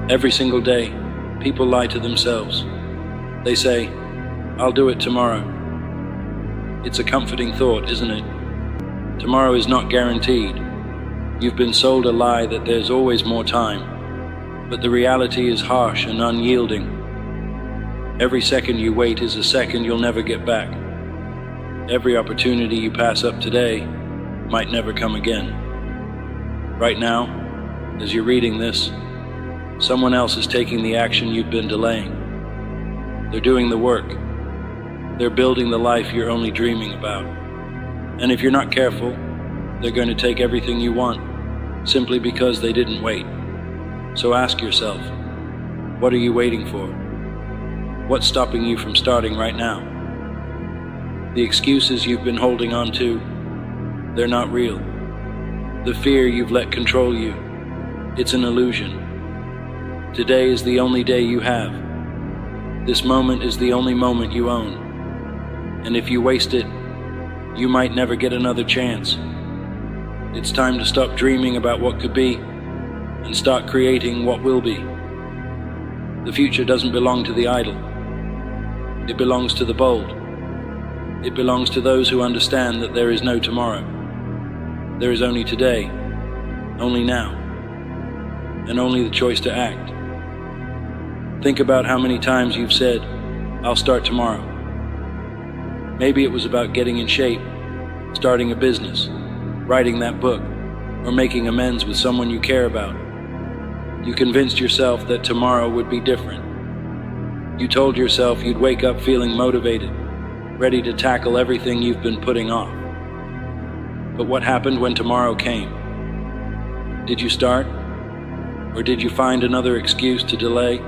Every single day, people lie to themselves. They say, "I'll do it tomorrow." It's a comforting thought, isn't it? Tomorrow is not guaranteed. You've been sold a lie that there's always more time, but the reality is harsh and unyielding. Every second you wait is a second you'll never get back. Every opportunity you pass up today might never come again. Right now, as you're reading this, someone else is taking the action you've been delaying. They're doing the work. They're building the life you're only dreaming about. And if you're not careful, they're going to take everything you want, simply because they didn't wait. So ask yourself, what are you waiting for? What's stopping you from starting right now? The excuses you've been holding on to, they're not real. The fear you've let control you, it's an illusion. Today is the only day you have. This moment is the only moment you own. And if you waste it, you might never get another chance. It's time to stop dreaming about what could be and start creating what will be. The future doesn't belong to the idle. It belongs to the bold. It belongs to those who understand that there is no tomorrow. There is only today, only now, and only the choice to act. Think about how many times you've said, "I'll start tomorrow." Maybe it was about getting in shape, starting a business, writing that book, or making amends with someone you care about. You convinced yourself that tomorrow would be different. You told yourself you'd wake up feeling motivated, ready to tackle everything you've been putting off. But what happened when tomorrow came? Did you start? Or did you find another excuse to delay?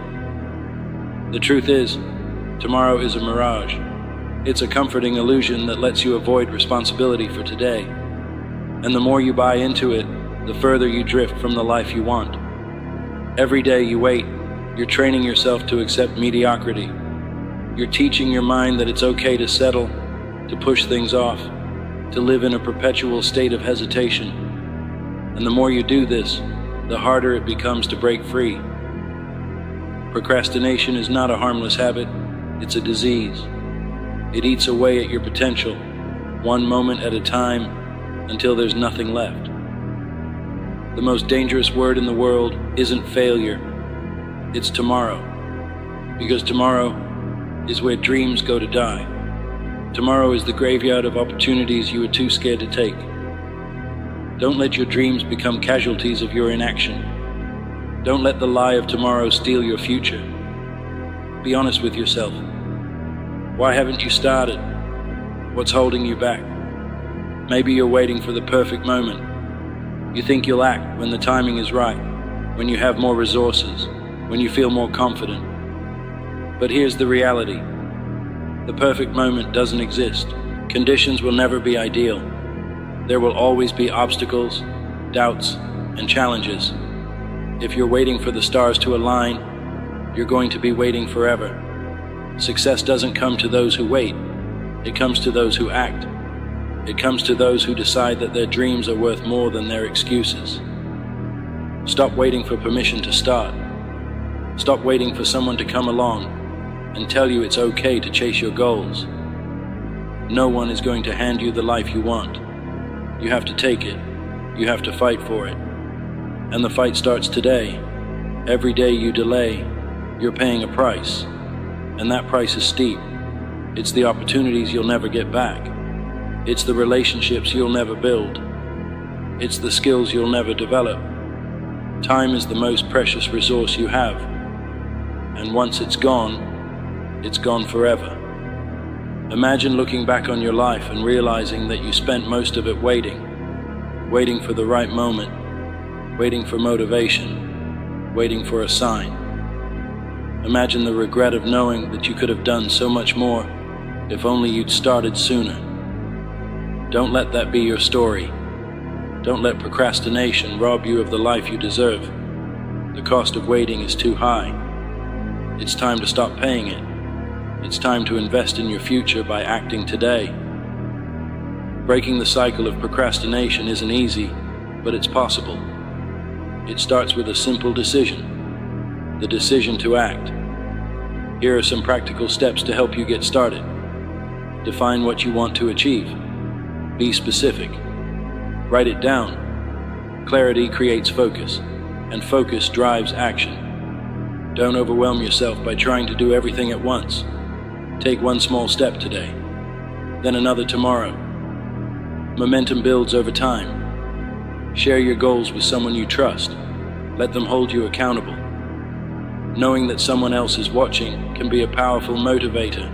The truth is, tomorrow is a mirage. It's a comforting illusion that lets you avoid responsibility for today. And the more you buy into it, the further you drift from the life you want. Every day you wait, you're training yourself to accept mediocrity. You're teaching your mind that it's okay to settle, to push things off, to live in a perpetual state of hesitation. And the more you do this, the harder it becomes to break free. Procrastination is not a harmless habit, it's a disease. It eats away at your potential, one moment at a time, until there's nothing left. The most dangerous word in the world isn't failure, it's tomorrow. Because tomorrow is where dreams go to die. Tomorrow is the graveyard of opportunities you were too scared to take. Don't let your dreams become casualties of your inaction. Don't let the lie of tomorrow steal your future. Be honest with yourself. Why haven't you started? What's holding you back? Maybe you're waiting for the perfect moment. You think you'll act when the timing is right, when you have more resources, when you feel more confident. But here's the reality. The perfect moment doesn't exist. Conditions will never be ideal. There will always be obstacles, doubts, and challenges. If you're waiting for the stars to align, you're going to be waiting forever. Success doesn't come to those who wait. It comes to those who act. It comes to those who decide that their dreams are worth more than their excuses. Stop waiting for permission to start. Stop waiting for someone to come along and tell you it's okay to chase your goals. No one is going to hand you the life you want. You have to take it. You have to fight for it. And the fight starts today. Every day you delay, you're paying a price. And that price is steep. It's the opportunities you'll never get back. It's the relationships you'll never build. It's the skills you'll never develop. Time is the most precious resource you have. And once it's gone forever. Imagine looking back on your life and realizing that you spent most of it waiting for the right moment, waiting for motivation, waiting for a sign. Imagine the regret of knowing that you could have done so much more if only you'd started sooner. Don't let that be your story. Don't let procrastination rob you of the life you deserve. The cost of waiting is too high. It's time to stop paying it. It's time to invest in your future by acting today. Breaking the cycle of procrastination isn't easy, but it's possible. It starts with a simple decision. the decision to act. Here are some practical steps to help you get started. Define what you want to achieve. Be specific. Write it down. Clarity creates focus, and focus drives action. Don't overwhelm yourself by trying to do everything at once. Take one small step today, then another tomorrow. Momentum builds over time. Share your goals with someone you trust. Let them hold you accountable. Knowing that someone else is watching can be a powerful motivator.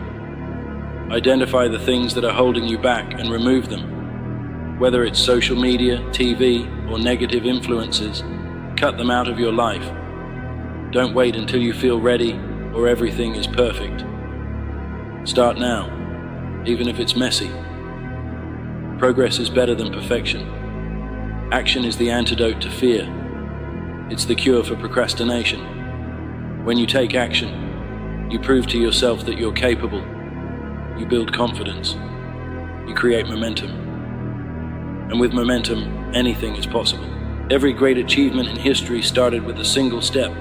Identify the things that are holding you back and remove them. Whether it's social media, TV, or negative influences, cut them out of your life. Don't wait until you feel ready or everything is perfect. Start now, even if it's messy. Progress is better than perfection. Action is the antidote to fear. It's the cure for procrastination. When you take action, you prove to yourself that you're capable. You build confidence. You create momentum. And with momentum, anything is possible. Every great achievement in history started with a single step.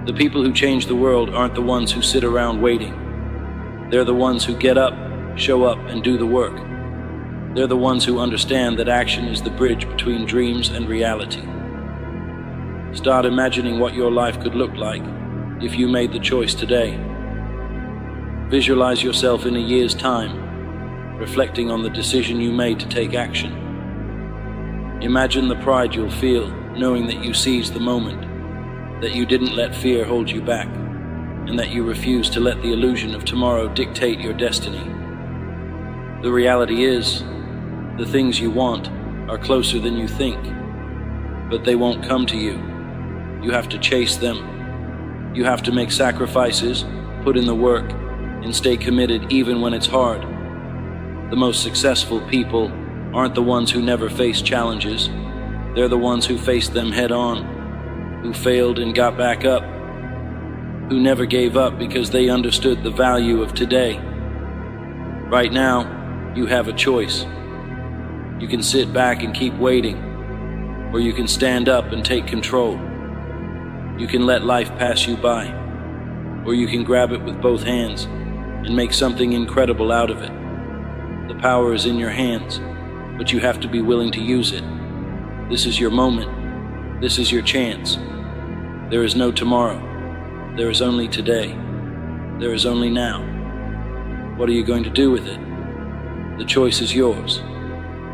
The people who change the world aren't the ones who sit around waiting. They're the ones who get up, show up, and do the work. They're the ones who understand that action is the bridge between dreams and reality. Start imagining what your life could look like if you made the choice today. Visualize yourself in a year's time, reflecting on the decision you made to take action. Imagine the pride you'll feel knowing that you seized the moment, that you didn't let fear hold you back, and that you refused to let the illusion of tomorrow dictate your destiny. The reality is, the things you want are closer than you think, but they won't come to you. You have to chase them. You have to make sacrifices, put in the work, and stay committed even when it's hard. The most successful people aren't the ones who never face challenges. They're the ones who faced them head on, who failed and got back up, who never gave up because they understood the value of today. Right now, you have a choice. You can sit back and keep waiting, or you can stand up and take control. You can let life pass you by, or you can grab it with both hands and make something incredible out of it. The power is in your hands, but you have to be willing to use it. This is your moment. This is your chance. There is no tomorrow. There is only today. There is only now. What are you going to do with it? The choice is yours.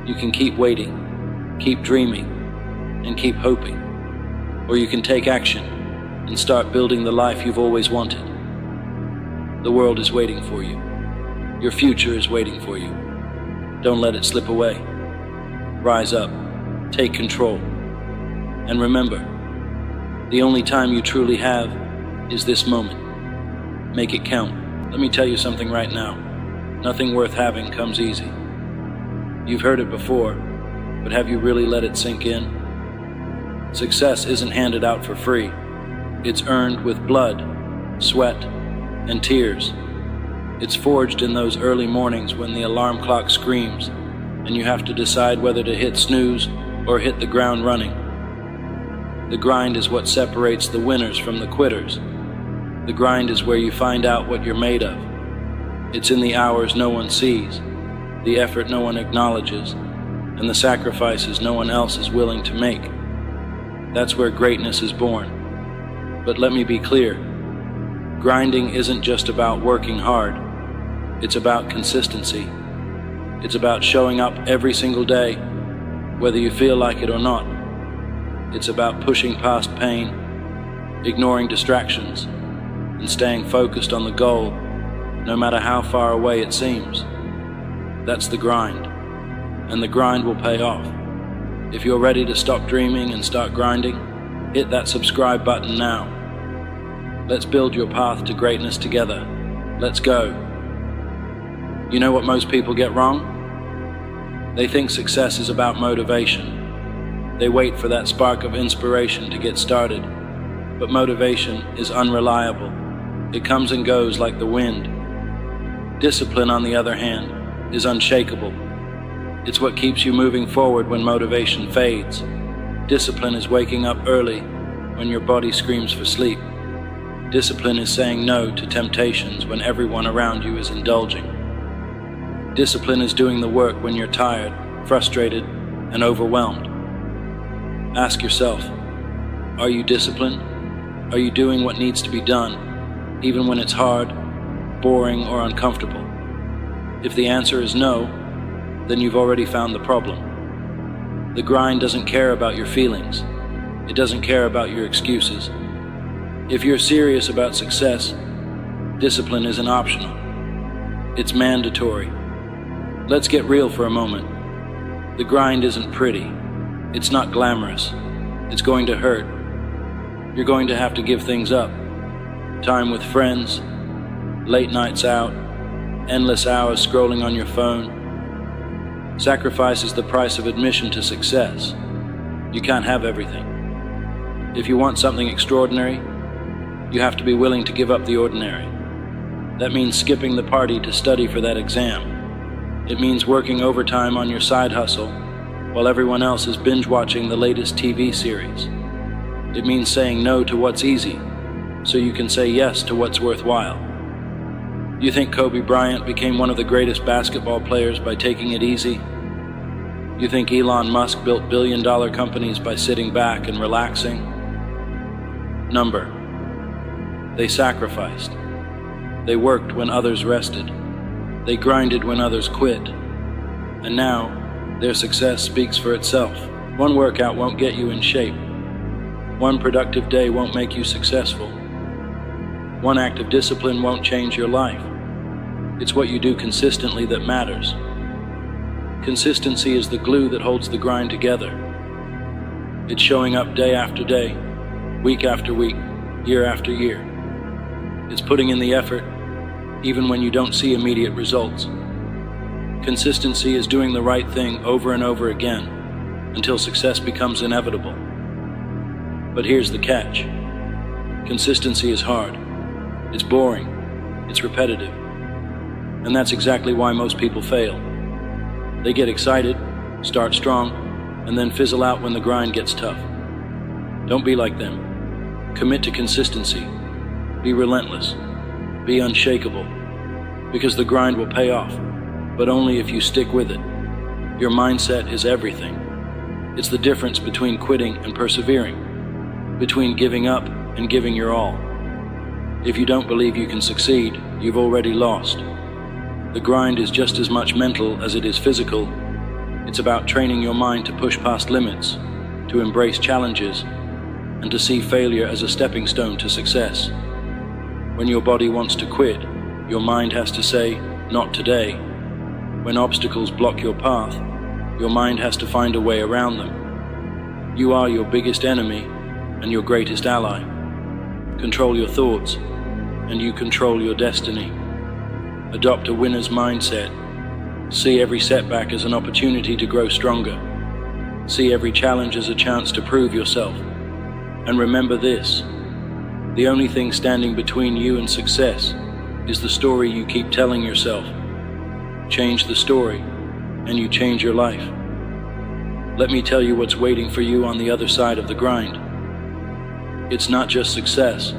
You can keep waiting, keep dreaming, and keep hoping. Or you can take action and start building the life you've always wanted. The world is waiting for you. Your future is waiting for you. Don't let it slip away. Rise up, take control, and remember, the only time you truly have is this moment. Make it count. Let me tell you something right now. Nothing worth having comes easy. You've heard it before, but have you really let it sink in? Success isn't handed out for free. It's earned with blood, sweat, and tears. It's forged in those early mornings when the alarm clock screams and you have to decide whether to hit snooze or hit the ground running. The grind is what separates the winners from the quitters. The grind is where you find out what you're made of. It's in the hours no one sees, the effort no one acknowledges, and the sacrifices no one else is willing to make. That's where greatness is born. But let me be clear, grinding isn't just about working hard. It's about consistency. It's about showing up every single day, whether you feel like it or not. It's about pushing past pain, ignoring distractions, and staying focused on the goal, no matter how far away it seems. That's the grind, and the grind will pay off. If you're ready to stop dreaming and start grinding, hit that subscribe button now. Let's build your path to greatness together. Let's go. You know what most people get wrong? They think success is about motivation. They wait for that spark of inspiration to get started. But motivation is unreliable. It comes and goes like the wind. Discipline, on the other hand, is unshakable. It's what keeps you moving forward when motivation fades. Discipline is waking up early when your body screams for sleep. Discipline is saying no to temptations when everyone around you is indulging. Discipline is doing the work when you're tired, frustrated, and overwhelmed. Ask yourself, are you disciplined? Are you doing what needs to be done, even when it's hard, boring, or uncomfortable? If the answer is no, then you've already found the problem. The grind doesn't care about your feelings. It doesn't care about your excuses. If you're serious about success, discipline isn't optional. It's mandatory. Let's get real for a moment. The grind isn't pretty. It's not glamorous. It's going to hurt. You're going to have to give things up. Time with friends, late nights out, endless hours scrolling on your phone. Sacrifice is the price of admission to success. You can't have everything. If you want something extraordinary, you have to be willing to give up the ordinary. That means skipping the party to study for that exam. It means working overtime on your side hustle while everyone else is binge-watching the latest TV series. It means saying no to what's easy so you can say yes to what's worthwhile. You think Kobe Bryant became one of the greatest basketball players by taking it easy? You think Elon Musk built billion-dollar companies by sitting back and relaxing? Number. They sacrificed. They worked when others rested. They grinded when others quit. And now, their success speaks for itself. One workout won't get you in shape. One productive day won't make you successful. One act of discipline won't change your life. It's what you do consistently that matters. Consistency is the glue that holds the grind together. It's showing up day after day, week after week, year after year. It's putting in the effort, even when you don't see immediate results. Consistency is doing the right thing over and over again until success becomes inevitable. But here's the catch. Consistency is hard. It's boring. It's repetitive. And that's exactly why most people fail. They get excited, start strong, and then fizzle out when the grind gets tough. Don't be like them. Commit to consistency. Be relentless. Be unshakable. Because the grind will pay off, but only if you stick with it. Your mindset is everything. It's the difference between quitting and persevering, between giving up and giving your all. If you don't believe you can succeed, you've already lost. The grind is just as much mental as it is physical. It's about training your mind to push past limits, to embrace challenges, and to see failure as a stepping stone to success. When your body wants to quit, your mind has to say, "Not today." When obstacles block your path, your mind has to find a way around them. You are your biggest enemy and your greatest ally. Control your thoughts, and you control your destiny. Adopt a winner's mindset. See every setback as an opportunity to grow stronger. See every challenge as a chance to prove yourself. And remember this, the only thing standing between you and success is the story you keep telling yourself. Change the story, and you change your life. Let me tell you what's waiting for you on the other side of the grind. It's not just success.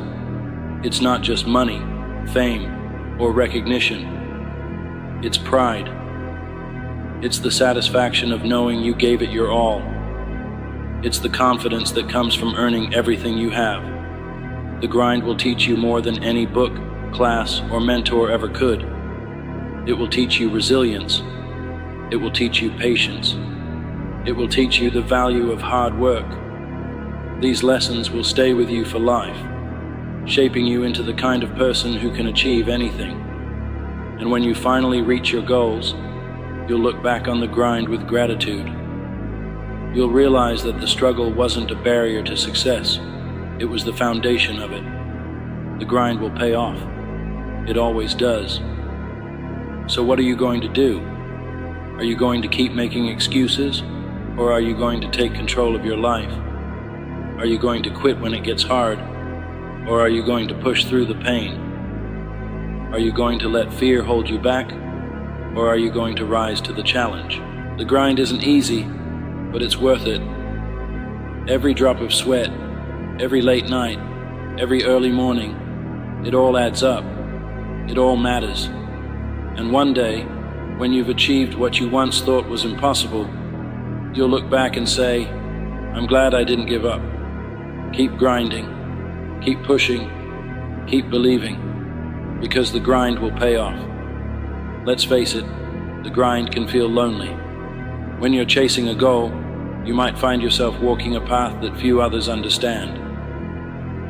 It's not just money, fame, or recognition. It's pride. It's the satisfaction of knowing you gave it your all. It's the confidence that comes from earning everything you have. The grind will teach you more than any book, class, or mentor ever could. It will teach you resilience. It will teach you patience. It will teach you the value of hard work. These lessons will stay with you for life, shaping you into the kind of person who can achieve anything. And when you finally reach your goals, you'll look back on the grind with gratitude. You'll realize that the struggle wasn't a barrier to success. It was the foundation of it. The grind will pay off. It always does. So what are you going to do? Are you going to keep making excuses, or are you going to take control of your life? Are you going to quit when it gets hard, or are you going to push through the pain? Are you going to let fear hold you back, or are you going to rise to the challenge? The grind isn't easy, but it's worth it. Every drop of sweat, every late night, every early morning, it all adds up. It all matters. And one day, when you've achieved what you once thought was impossible, you'll look back and say, I'm glad I didn't give up. Keep grinding, keep pushing, keep believing, because the grind will pay off. Let's face it, the grind can feel lonely. When you're chasing a goal, you might find yourself walking a path that few others understand.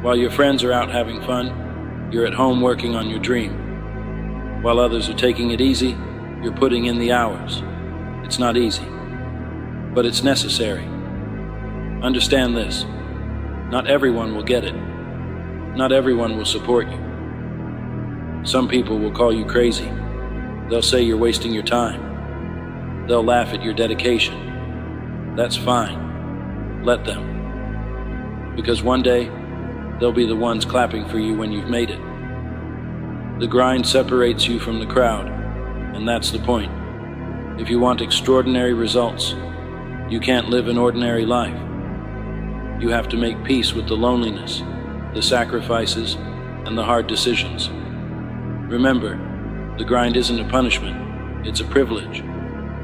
While your friends are out having fun, you're at home working on your dream. While others are taking it easy, you're putting in the hours. It's not easy, but it's necessary. Understand this. Not everyone will get it. Not everyone will support you. Some people will call you crazy. They'll say you're wasting your time. They'll laugh at your dedication. That's fine. Let them. Because one day, they'll be the ones clapping for you when you've made it. The grind separates you from the crowd, and that's the point. If you want extraordinary results, you can't live an ordinary life. You have to make peace with the loneliness, the sacrifices, and the hard decisions. Remember, the grind isn't a punishment, it's a privilege.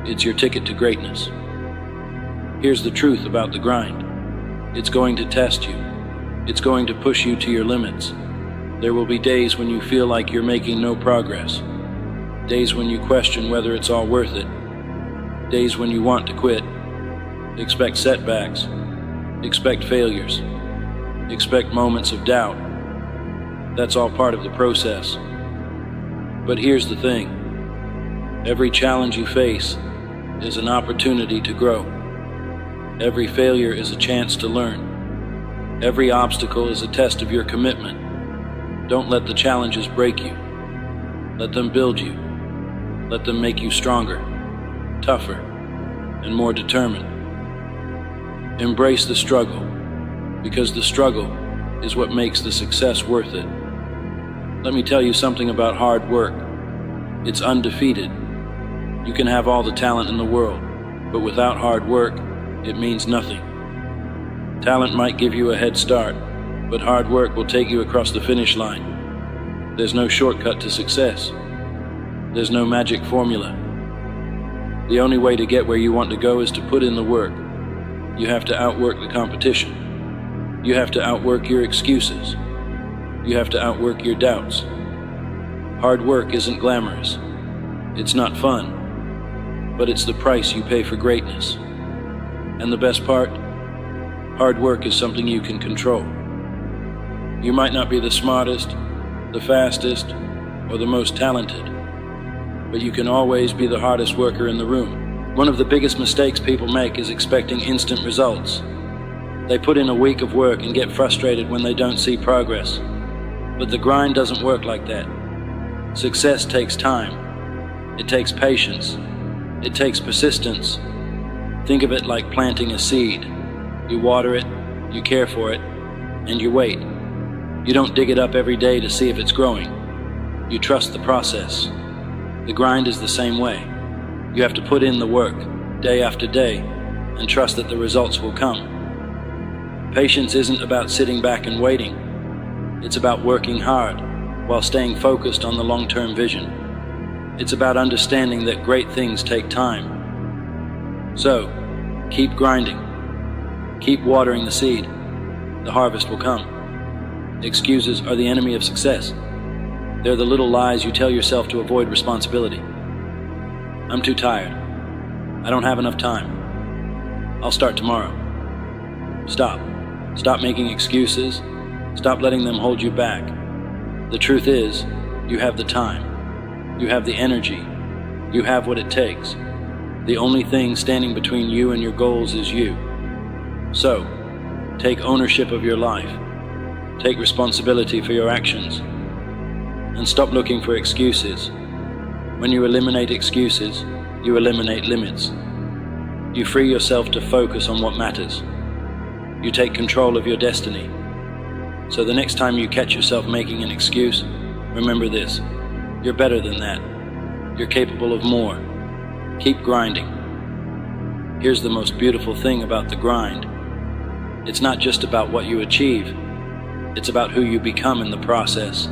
It's your ticket to greatness. Here's the truth about the grind. It's going to test you. It's going to push you to your limits. There will be days when you feel like you're making no progress. Days when you question whether it's all worth it. Days when you want to quit. Expect setbacks. Expect failures. Expect moments of doubt. That's all part of the process. But here's the thing. Every challenge you face is an opportunity to grow. Every failure is a chance to learn. Every obstacle is a test of your commitment. Don't let the challenges break you. Let them build you. Let them make you stronger, tougher, and more determined. Embrace the struggle, because the struggle is what makes the success worth it. Let me tell you something about hard work. It's undefeated. You can have all the talent in the world, but without hard work, it means nothing. Talent might give you a head start, but hard work will take you across the finish line. There's no shortcut to success. There's no magic formula. The only way to get where you want to go is to put in the work. You have to outwork the competition. You have to outwork your excuses. You have to outwork your doubts. Hard work isn't glamorous. It's not fun, but it's the price you pay for greatness. And the best part, hard work is something you can control. You might not be the smartest, the fastest, or the most talented, but you can always be the hardest worker in the room. One of the biggest mistakes people make is expecting instant results. They put in a week of work and get frustrated when they don't see progress. But the grind doesn't work like that. Success takes time. It takes patience. It takes persistence. Think of it like planting a seed. You water it, you care for it, and you wait. You don't dig it up every day to see if it's growing. You trust the process. The grind is the same way. You have to put in the work, day after day, and trust that the results will come. Patience isn't about sitting back and waiting. It's about working hard while staying focused on the long-term vision. It's about understanding that great things take time. So, keep grinding. Keep watering the seed. The harvest will come. Excuses are the enemy of success. They're the little lies you tell yourself to avoid responsibility. I'm too tired. I don't have enough time. I'll start tomorrow. Stop. Stop making excuses. Stop letting them hold you back. The truth is, you have the time. You have the energy. You have what it takes. The only thing standing between you and your goals is you. So, take ownership of your life. Take responsibility for your actions. And stop looking for excuses. When you eliminate excuses, you eliminate limits. You free yourself to focus on what matters. You take control of your destiny. So the next time you catch yourself making an excuse, remember this: you're better than that. You're capable of more. Keep grinding. Here's the most beautiful thing about the grind. It's not just about what you achieve, it's about who you become in the process.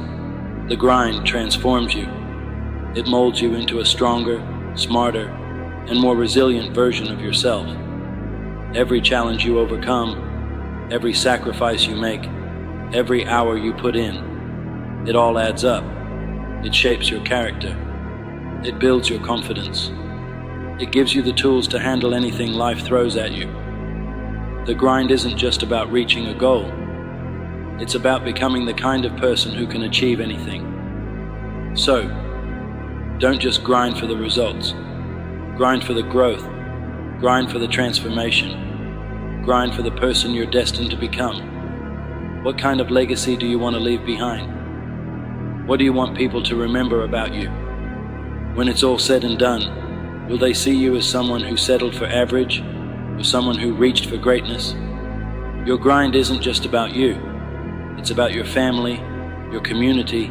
The grind transforms you. It molds you into a stronger, smarter, and more resilient version of yourself. Every challenge you overcome, every sacrifice you make, every hour you put in, it all adds up. It shapes your character. It builds your confidence. It gives you the tools to handle anything life throws at you. The grind isn't just about reaching a goal. It's about becoming the kind of person who can achieve anything. So, don't just grind for the results. Grind for the growth. Grind for the transformation. Grind for the person you're destined to become. What kind of legacy do you want to leave behind? What do you want people to remember about you? When it's all said and done, will they see you as someone who settled for average, or someone who reached for greatness? Your grind isn't just about you. It's about your family, your community,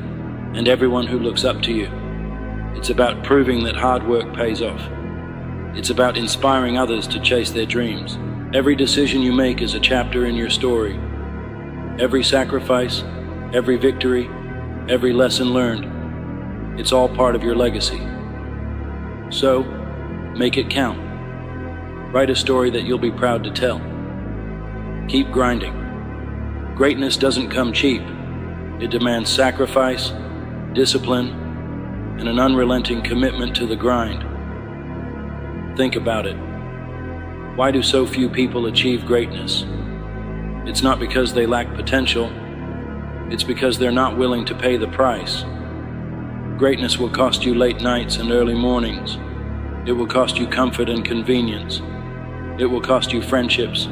and everyone who looks up to you. It's about proving that hard work pays off. It's about inspiring others to chase their dreams. Every decision you make is a chapter in your story. Every sacrifice, every victory, every lesson learned, it's all part of your legacy. So, make it count. Write a story that you'll be proud to tell. Keep grinding. Greatness doesn't come cheap. It demands sacrifice, discipline, and an unrelenting commitment to the grind. Think about it. Why do so few people achieve greatness? It's not because they lack potential. It's because they're not willing to pay the price. Greatness will cost you late nights and early mornings. It will cost you comfort and convenience. It will cost you friendships,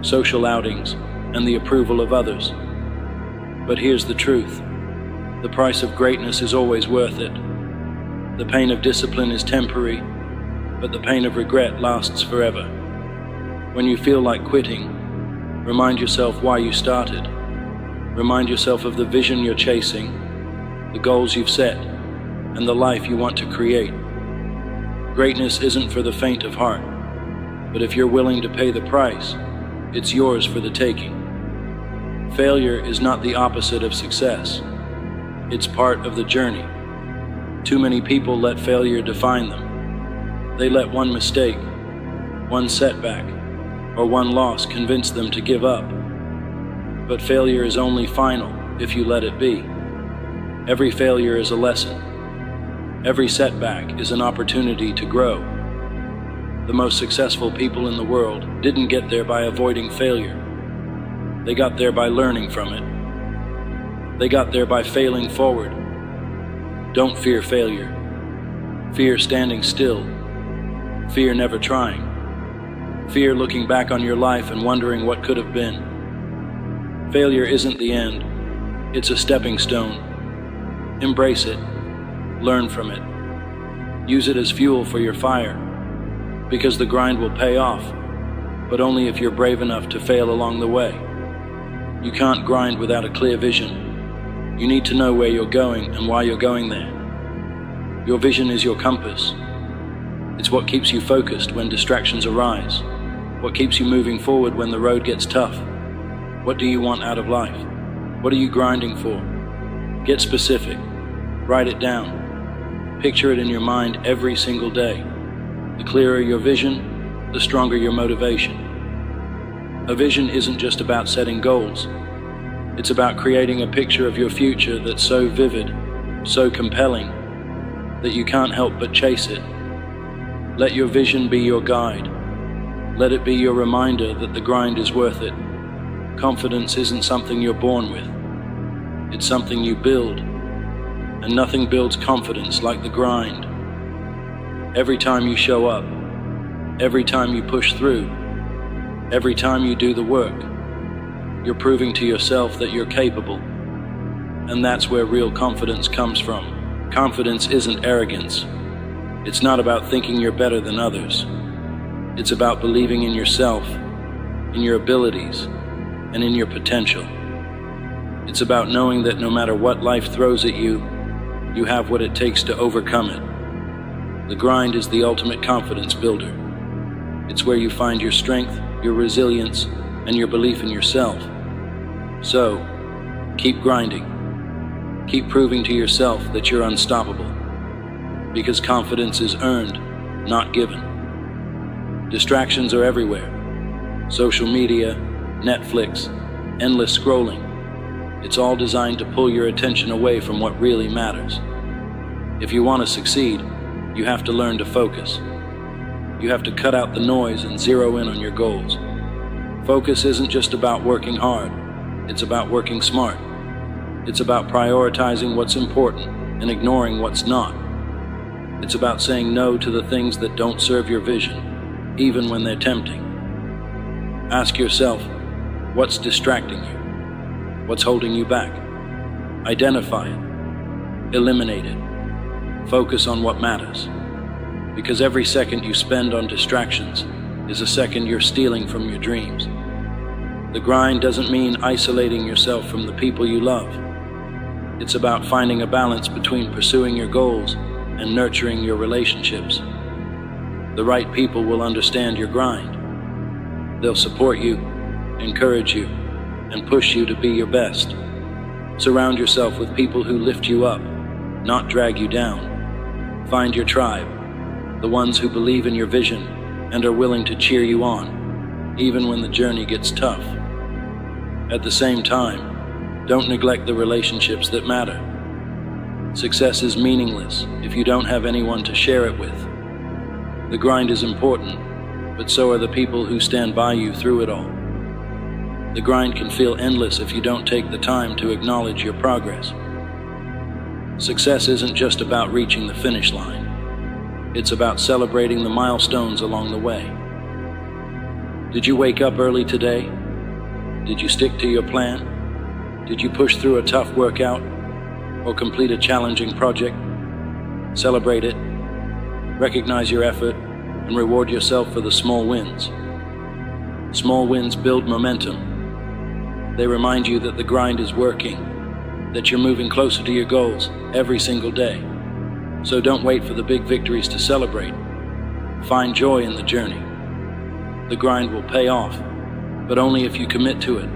social outings, and the approval of others. But here's the truth. The price of greatness is always worth it. The pain of discipline is temporary, but the pain of regret lasts forever. When you feel like quitting, remind yourself why you started. Remind yourself of the vision you're chasing, the goals you've set, and the life you want to create. Greatness isn't for the faint of heart, but if you're willing to pay the price, it's yours for the taking. Failure is not the opposite of success. It's part of the journey. Too many people let failure define them. They let one mistake, one setback, or one loss convince them to give up. But failure is only final if you let it be. Every failure is a lesson. Every setback is an opportunity to grow. The most successful people in the world didn't get there by avoiding failure. They got there by learning from it. They got there by failing forward. Don't fear failure. Fear standing still. Fear never trying. Fear looking back on your life and wondering what could have been. Failure isn't the end. It's a stepping stone. Embrace it. Learn from it. Use it as fuel for your fire. Because the grind will pay off, but only if you're brave enough to fail along the way. You can't grind without a clear vision. You need to know where you're going and why you're going there. Your vision is your compass. It's what keeps you focused when distractions arise. What keeps you moving forward when the road gets tough. What do you want out of life? What are you grinding for? Get specific. Write it down. Picture it in your mind every single day. The clearer your vision, the stronger your motivation. A vision isn't just about setting goals. It's about creating a picture of your future that's so vivid, so compelling, that you can't help but chase it. Let your vision be your guide. Let it be your reminder that the grind is worth it. Confidence isn't something you're born with. It's something you build. And nothing builds confidence like the grind. Every time you show up, every time you push through, every time you do the work, you're proving to yourself that you're capable. And that's where real confidence comes from. Confidence isn't arrogance. It's not about thinking you're better than others. It's about believing in yourself, in your abilities, and in your potential. It's about knowing that no matter what life throws at you, you have what it takes to overcome it. The grind is the ultimate confidence builder. It's where you find your strength, your resilience, and your belief in yourself. So, keep grinding. Keep proving to yourself that you're unstoppable. Because confidence is earned, not given. Distractions are everywhere. Social media, Netflix, endless scrolling. It's all designed to pull your attention away from what really matters. If you want to succeed, you have to learn to focus. You have to cut out the noise and zero in on your goals. Focus isn't just about working hard, it's about working smart. It's about prioritizing what's important and ignoring what's not. It's about saying no to the things that don't serve your vision, even when they're tempting. Ask yourself, what's distracting you? What's holding you back? Identify it. Eliminate it. Focus on what matters. Because every second you spend on distractions is a second you're stealing from your dreams. The grind doesn't mean isolating yourself from the people you love. It's about finding a balance between pursuing your goals and nurturing your relationships. The right people will understand your grind. They'll support you, encourage you, and push you to be your best. Surround yourself with people who lift you up, not drag you down. Find your tribe, the ones who believe in your vision and are willing to cheer you on, even when the journey gets tough. At the same time, don't neglect the relationships that matter. Success is meaningless if you don't have anyone to share it with. The grind is important, but so are the people who stand by you through it all. The grind can feel endless if you don't take the time to acknowledge your progress. Success isn't just about reaching the finish line. It's about celebrating the milestones along the way. Did you wake up early today? Did you stick to your plan? Did you push through a tough workout or complete a challenging project? Celebrate it, recognize your effort, and reward yourself for the small wins. Small wins build momentum. They remind you that the grind is working, that you're moving closer to your goals every single day. So don't wait for the big victories to celebrate. Find joy in the journey. The grind will pay off, but only if you commit to it.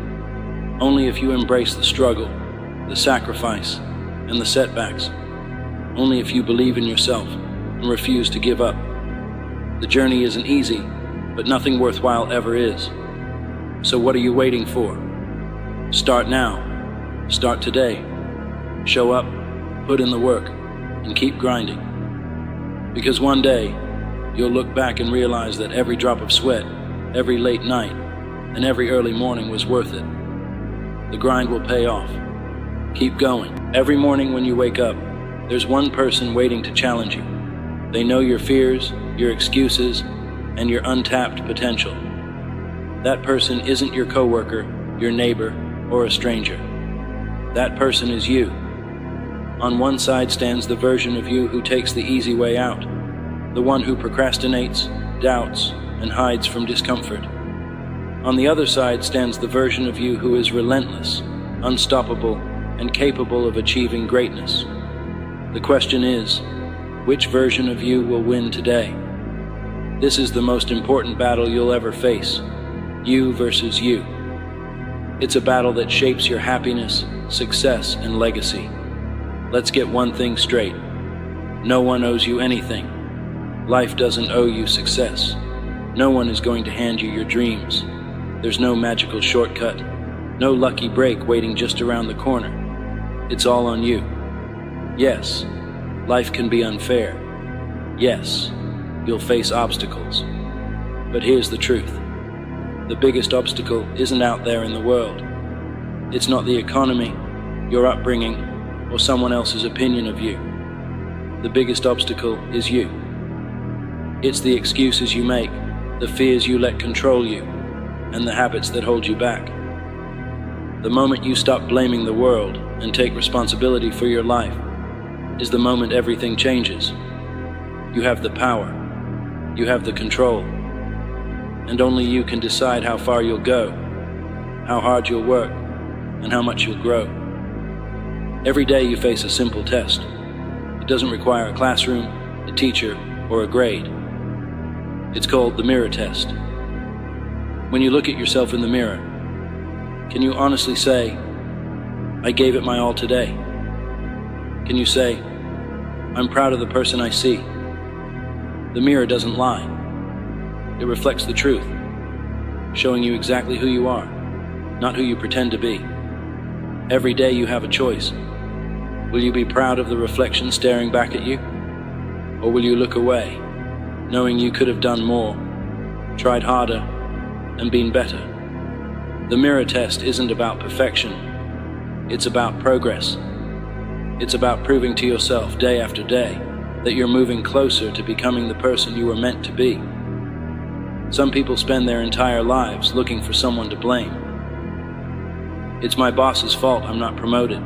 Only if you embrace the struggle, the sacrifice, and the setbacks. Only if you believe in yourself and refuse to give up. The journey isn't easy, but nothing worthwhile ever is. So what are you waiting for? Start now. Start today. Show up, put in the work, and keep grinding. Because one day, you'll look back and realize that every drop of sweat, every late night, and every early morning was worth it. The grind will pay off. Keep going. Every morning when you wake up, there's one person waiting to challenge you. They know your fears, your excuses, and your untapped potential. That person isn't your coworker, your neighbor, or a stranger. That person is you. On one side stands the version of you who takes the easy way out, the one who procrastinates, doubts, and hides from discomfort. On the other side stands the version of you who is relentless, unstoppable, and capable of achieving greatness. The question is, which version of you will win today? This is the most important battle you'll ever face. You versus you. It's a battle that shapes your happiness, success, and legacy. Let's get one thing straight. No one owes you anything. Life doesn't owe you success. No one is going to hand you your dreams. There's no magical shortcut, no lucky break waiting just around the corner. It's all on you. Yes, life can be unfair. Yes, you'll face obstacles. But here's the truth. The biggest obstacle isn't out there in the world. It's not the economy, your upbringing, or someone else's opinion of you. The biggest obstacle is you. It's the excuses you make, the fears you let control you, and the habits that hold you back. The moment you stop blaming the world and take responsibility for your life is the moment everything changes. You have the power. You have the control. And only you can decide how far you'll go, how hard you'll work, and how much you'll grow. Every day you face a simple test. It doesn't require a classroom, a teacher, or a grade. It's called the mirror test. When you look at yourself in the mirror, can you honestly say, I gave it my all today? Can you say, I'm proud of the person I see? The mirror doesn't lie. It reflects the truth, showing you exactly who you are, not who you pretend to be. Every day you have a choice. Will you be proud of the reflection staring back at you? Or will you look away, knowing you could have done more, tried harder, and been better? The mirror test isn't about perfection. It's about progress. It's about proving to yourself day after day that you're moving closer to becoming the person you were meant to be. Some people spend their entire lives looking for someone to blame. It's my boss's fault I'm not promoted.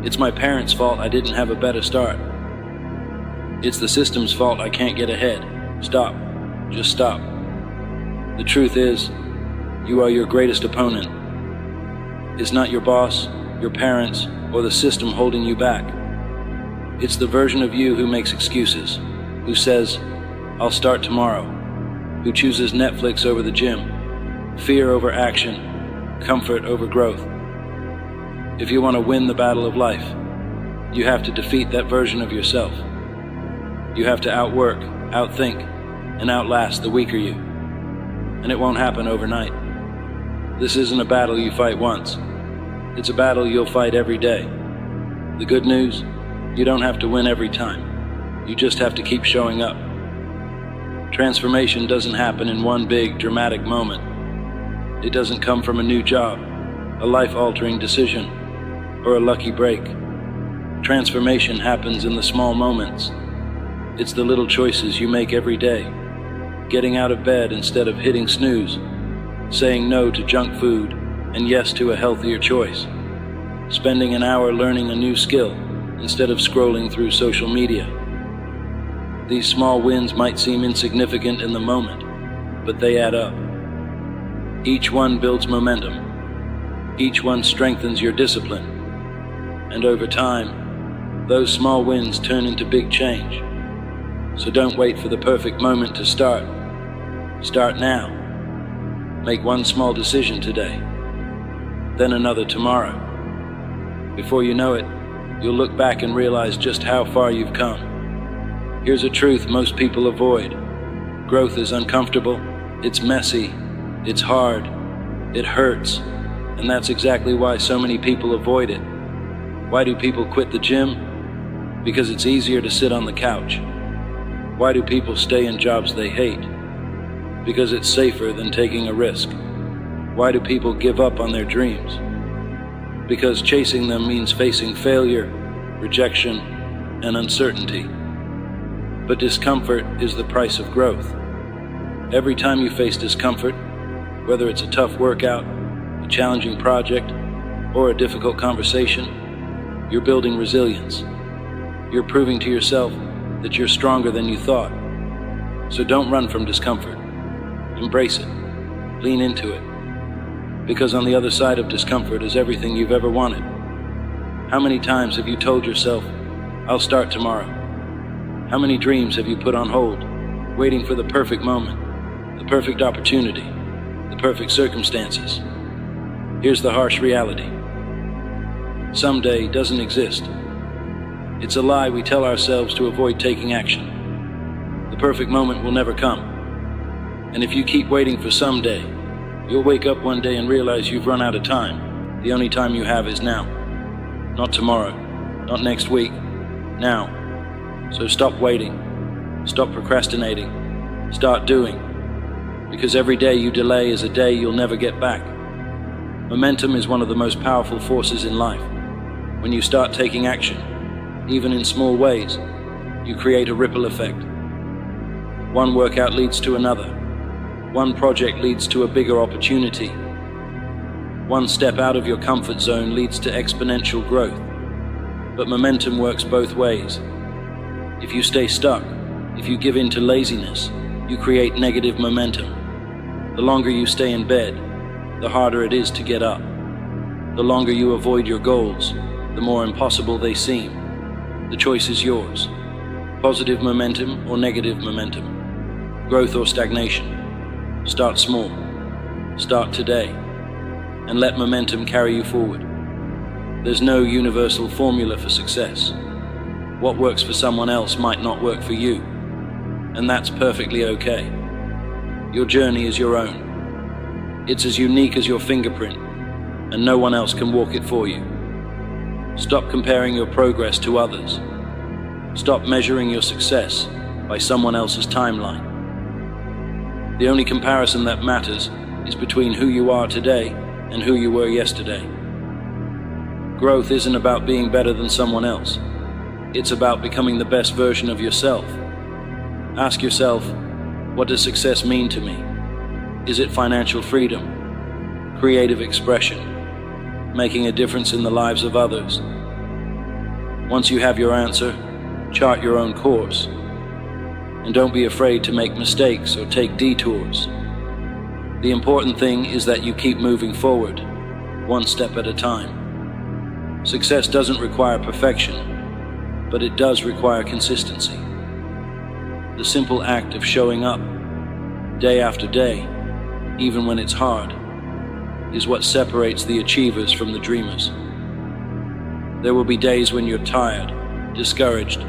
It's my parents' fault I didn't have a better start. It's the system's fault I can't get ahead. Stop. Just stop. The truth is, you are your greatest opponent. It's not your boss, your parents, or the system holding you back. It's the version of you who makes excuses, who says, I'll start tomorrow, who chooses Netflix over the gym, fear over action, comfort over growth. If you want to win the battle of life, you have to defeat that version of yourself. You have to outwork, outthink, and outlast the weaker you. And it won't happen overnight. This isn't a battle you fight once. It's a battle you'll fight every day. The good news, you don't have to win every time. You just have to keep showing up. Transformation doesn't happen in one big, dramatic moment. It doesn't come from a new job, a life-altering decision, or a lucky break. Transformation happens in the small moments. It's the little choices you make every day. Getting out of bed instead of hitting snooze. Saying no to junk food and yes to a healthier choice. Spending an hour learning a new skill instead of scrolling through social media. These small wins might seem insignificant in the moment, but they add up. Each one builds momentum. Each one strengthens your discipline. And over time, those small wins turn into big change. So don't wait for the perfect moment to start. Start now. Make one small decision today, then another tomorrow. Before you know it, you'll look back and realize just how far you've come. Here's a truth most people avoid. Growth is uncomfortable, it's messy, it's hard, it hurts, and that's exactly why so many people avoid it. Why do people quit the gym? Because it's easier to sit on the couch. Why do people stay in jobs they hate? Because it's safer than taking a risk. Why do people give up on their dreams? Because chasing them means facing failure, rejection, and uncertainty. But discomfort is the price of growth. Every time you face discomfort, whether it's a tough workout, a challenging project, or a difficult conversation, you're building resilience. You're proving to yourself that you're stronger than you thought. So don't run from discomfort. Embrace it. Lean into it. Because on the other side of discomfort is everything you've ever wanted. How many times have you told yourself, I'll start tomorrow? How many dreams have you put on hold, waiting for the perfect moment, the perfect opportunity, the perfect circumstances? Here's the harsh reality. Someday doesn't exist. It's a lie we tell ourselves to avoid taking action. The perfect moment will never come. And if you keep waiting for someday, you'll wake up one day and realize you've run out of time. The only time you have is now. Not tomorrow, not next week, now. So stop waiting, stop procrastinating, start doing. Because every day you delay is a day you'll never get back. Momentum is one of the most powerful forces in life. When you start taking action, even in small ways, you create a ripple effect. One workout leads to another. One project leads to a bigger opportunity. One step out of your comfort zone leads to exponential growth. But momentum works both ways. If you stay stuck, if you give in to laziness, you create negative momentum. The longer you stay in bed, the harder it is to get up. The longer you avoid your goals, the more impossible they seem. The choice is yours. Positive momentum or negative momentum. Growth or stagnation. Start small. Start today and let momentum carry you forward. There's no universal formula for success. What works for someone else might not work for you, and that's perfectly okay. Your journey is your own. It's as unique as your fingerprint, and no one else can walk it for you. Stop comparing your progress to others. Stop measuring your success by someone else's timeline. The only comparison that matters is between who you are today and who you were yesterday. Growth isn't about being better than someone else. It's about becoming the best version of yourself. Ask yourself, what does success mean to me? Is it financial freedom, creative expression, making a difference in the lives of others? Once you have your answer, chart your own course. And don't be afraid to make mistakes or take detours. The important thing is that you keep moving forward, one step at a time. Success doesn't require perfection, but it does require consistency. The simple act of showing up, day after day, even when it's hard, is what separates the achievers from the dreamers. There will be days when you're tired, discouraged,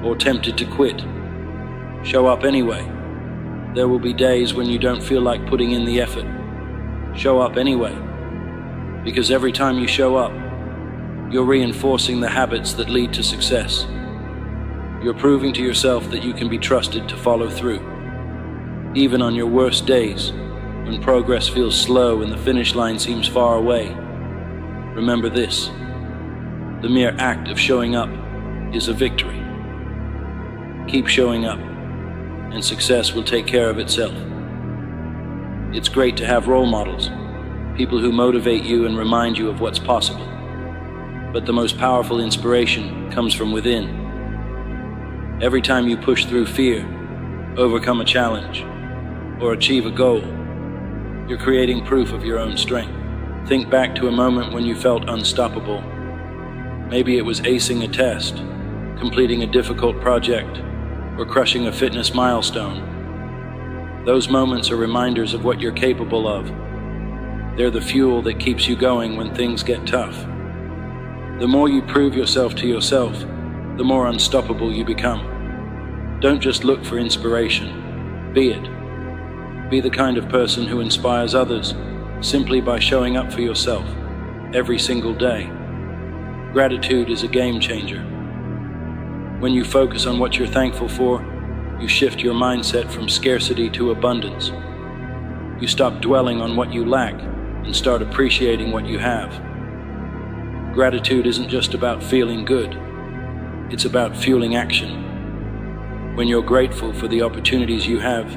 or tempted to quit. Show up anyway. There will be days when you don't feel like putting in the effort. Show up anyway. Because every time you show up, you're reinforcing the habits that lead to success. You're proving to yourself that you can be trusted to follow through. Even on your worst days, when progress feels slow and the finish line seems far away, remember this: the mere act of showing up is a victory. Keep showing up, and success will take care of itself. It's great to have role models, people who motivate you and remind you of what's possible. But the most powerful inspiration comes from within. Every time you push through fear, overcome a challenge, or achieve a goal, you're creating proof of your own strength. Think back to a moment when you felt unstoppable. Maybe it was acing a test, completing a difficult project, or crushing a fitness milestone. Those moments are reminders of what you're capable of. They're the fuel that keeps you going when things get tough. The more you prove yourself to yourself, the more unstoppable you become. Don't just look for inspiration, be it. Be the kind of person who inspires others simply by showing up for yourself every single day. Gratitude is a game changer. When you focus on what you're thankful for, you shift your mindset from scarcity to abundance. You stop dwelling on what you lack and start appreciating what you have. Gratitude isn't just about feeling good, it's about fueling action. When you're grateful for the opportunities you have,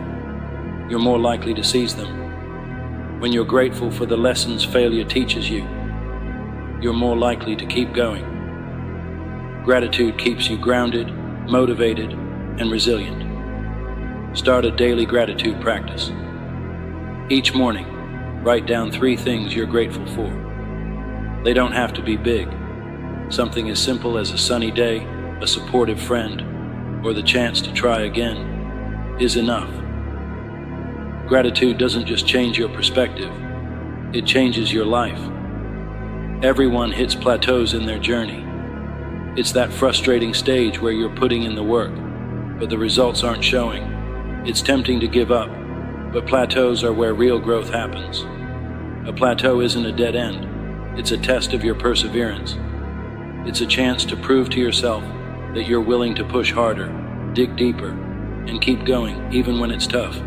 you're more likely to seize them. When you're grateful for the lessons failure teaches you, you're more likely to keep going. Gratitude keeps you grounded, motivated, and resilient. Start a daily gratitude practice. Each morning, write down 3 things you're grateful for. They don't have to be big. Something as simple as a sunny day, a supportive friend, or the chance to try again is enough. Gratitude doesn't just change your perspective, it changes your life. Everyone hits plateaus in their journey. It's that frustrating stage where you're putting in the work, but the results aren't showing. It's tempting to give up, but plateaus are where real growth happens. A plateau isn't a dead end. It's a test of your perseverance. It's a chance to prove to yourself that you're willing to push harder, dig deeper, and keep going even when it's tough.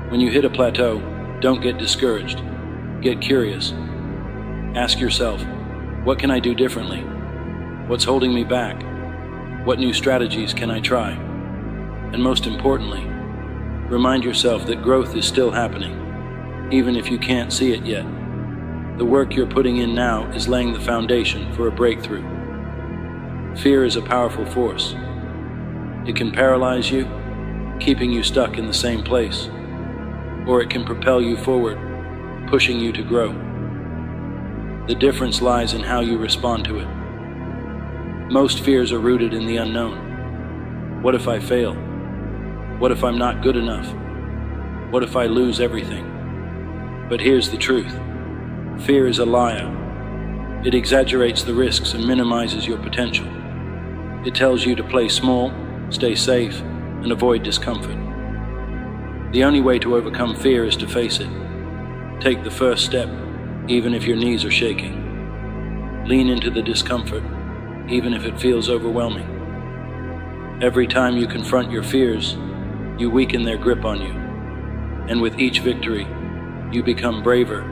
When you hit a plateau, don't get discouraged. Get curious. Ask yourself, what can I do differently? What's holding me back? What new strategies can I try? And most importantly, remind yourself that growth is still happening, even if you can't see it yet. The work you're putting in now is laying the foundation for a breakthrough. Fear is a powerful force. It can paralyze you, keeping you stuck in the same place, or it can propel you forward, pushing you to grow. The difference lies in how you respond to it. Most fears are rooted in the unknown. What if I fail? What if I'm not good enough? What if I lose everything? But here's the truth. Fear is a liar. It exaggerates the risks and minimizes your potential. It tells you to play small, stay safe, and avoid discomfort. The only way to overcome fear is to face it. Take the first step, even if your knees are shaking. Lean into the discomfort, even if it feels overwhelming. Every time you confront your fears, you weaken their grip on you. And with each victory, you become braver,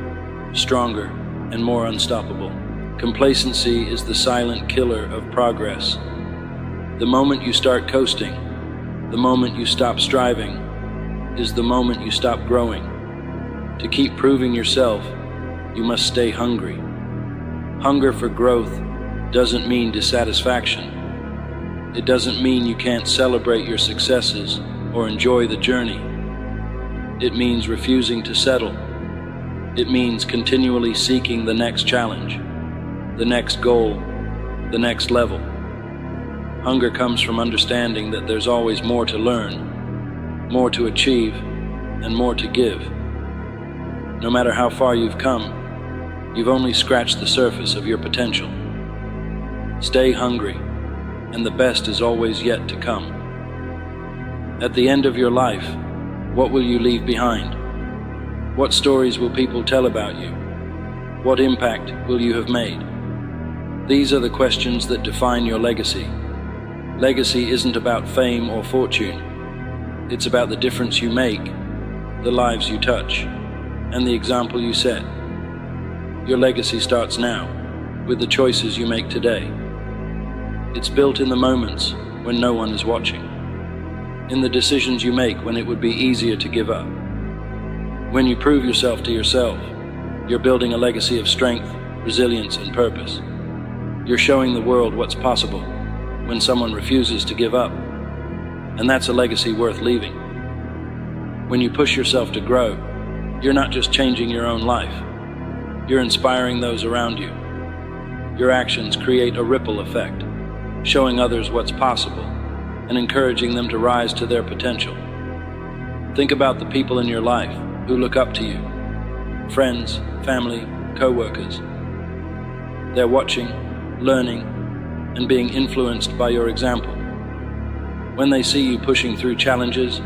stronger, and more unstoppable. Complacency is the silent killer of progress. The moment you start coasting, the moment you stop striving, is the moment you stop growing. To keep proving yourself, you must stay hungry. Hunger for growth doesn't mean dissatisfaction. It doesn't mean you can't celebrate your successes or enjoy the journey. It means refusing to settle. It means continually seeking the next challenge, the next goal, the next level. Hunger comes from understanding that there's always more to learn, more to achieve, and more to give. No matter how far you've come, you've only scratched the surface of your potential. Stay hungry, and the best is always yet to come. At the end of your life, what will you leave behind? What stories will people tell about you? What impact will you have made? These are the questions that define your legacy. Legacy isn't about fame or fortune. It's about the difference you make, the lives you touch, and the example you set. Your legacy starts now, with the choices you make today. It's built in the moments when no one is watching, in the decisions you make when it would be easier to give up. When you prove yourself to yourself, you're building a legacy of strength, resilience, and purpose. You're showing the world what's possible when someone refuses to give up, and that's a legacy worth leaving. When you push yourself to grow, you're not just changing your own life, you're inspiring those around you. Your actions create a ripple effect, showing others what's possible and encouraging them to rise to their potential. Think about the people in your life who look up to you, friends, family, co-workers. They're watching, learning, and being influenced by your example. When they see you pushing through challenges,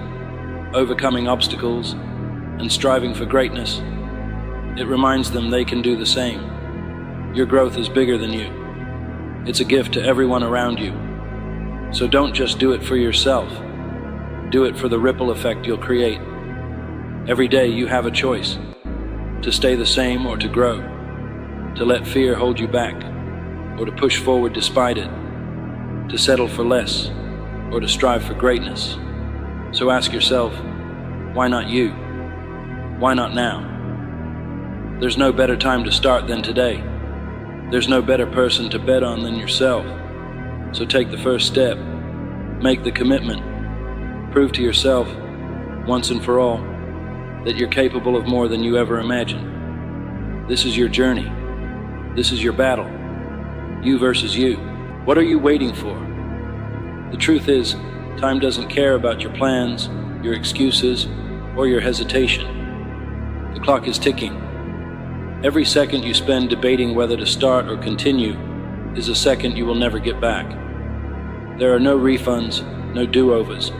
overcoming obstacles, and striving for greatness, it reminds them they can do the same. Your growth is bigger than you. It's a gift to everyone around you. So don't just do it for yourself. Do it for the ripple effect you'll create. Every day you have a choice, to stay the same or to grow, to let fear hold you back, or to push forward despite it, to settle for less, or to strive for greatness. So ask yourself, why not you? Why not now? There's no better time to start than today. There's no better person to bet on than yourself. So take the first step, make the commitment, prove to yourself, once and for all, that you're capable of more than you ever imagined. This is your journey. This is your battle. You versus you. What are you waiting for? The truth is, time doesn't care about your plans, your excuses, or your hesitation. The clock is ticking. Every second you spend debating whether to start or continue is a second you will never get back. There are no refunds, no do-overs.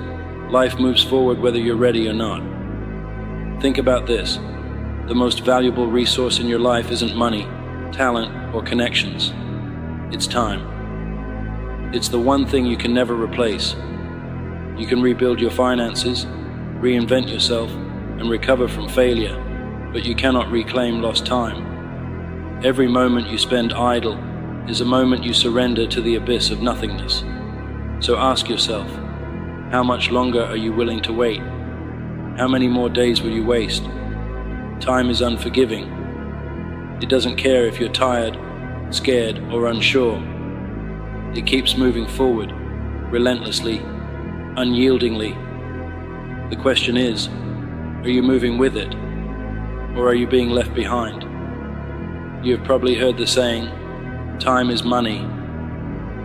Life moves forward whether you're ready or not. Think about this. The most valuable resource in your life isn't money, talent, or connections. It's time. It's the one thing you can never replace. You can rebuild your finances, reinvent yourself, and recover from failure, but you cannot reclaim lost time. Every moment you spend idle is a moment you surrender to the abyss of nothingness. So ask yourself, how much longer are you willing to wait? How many more days will you waste? Time is unforgiving. It doesn't care if you're tired, scared, or unsure. It keeps moving forward, relentlessly, unyieldingly. The question is, are you moving with it, or are you being left behind? You have probably heard the saying, time is money,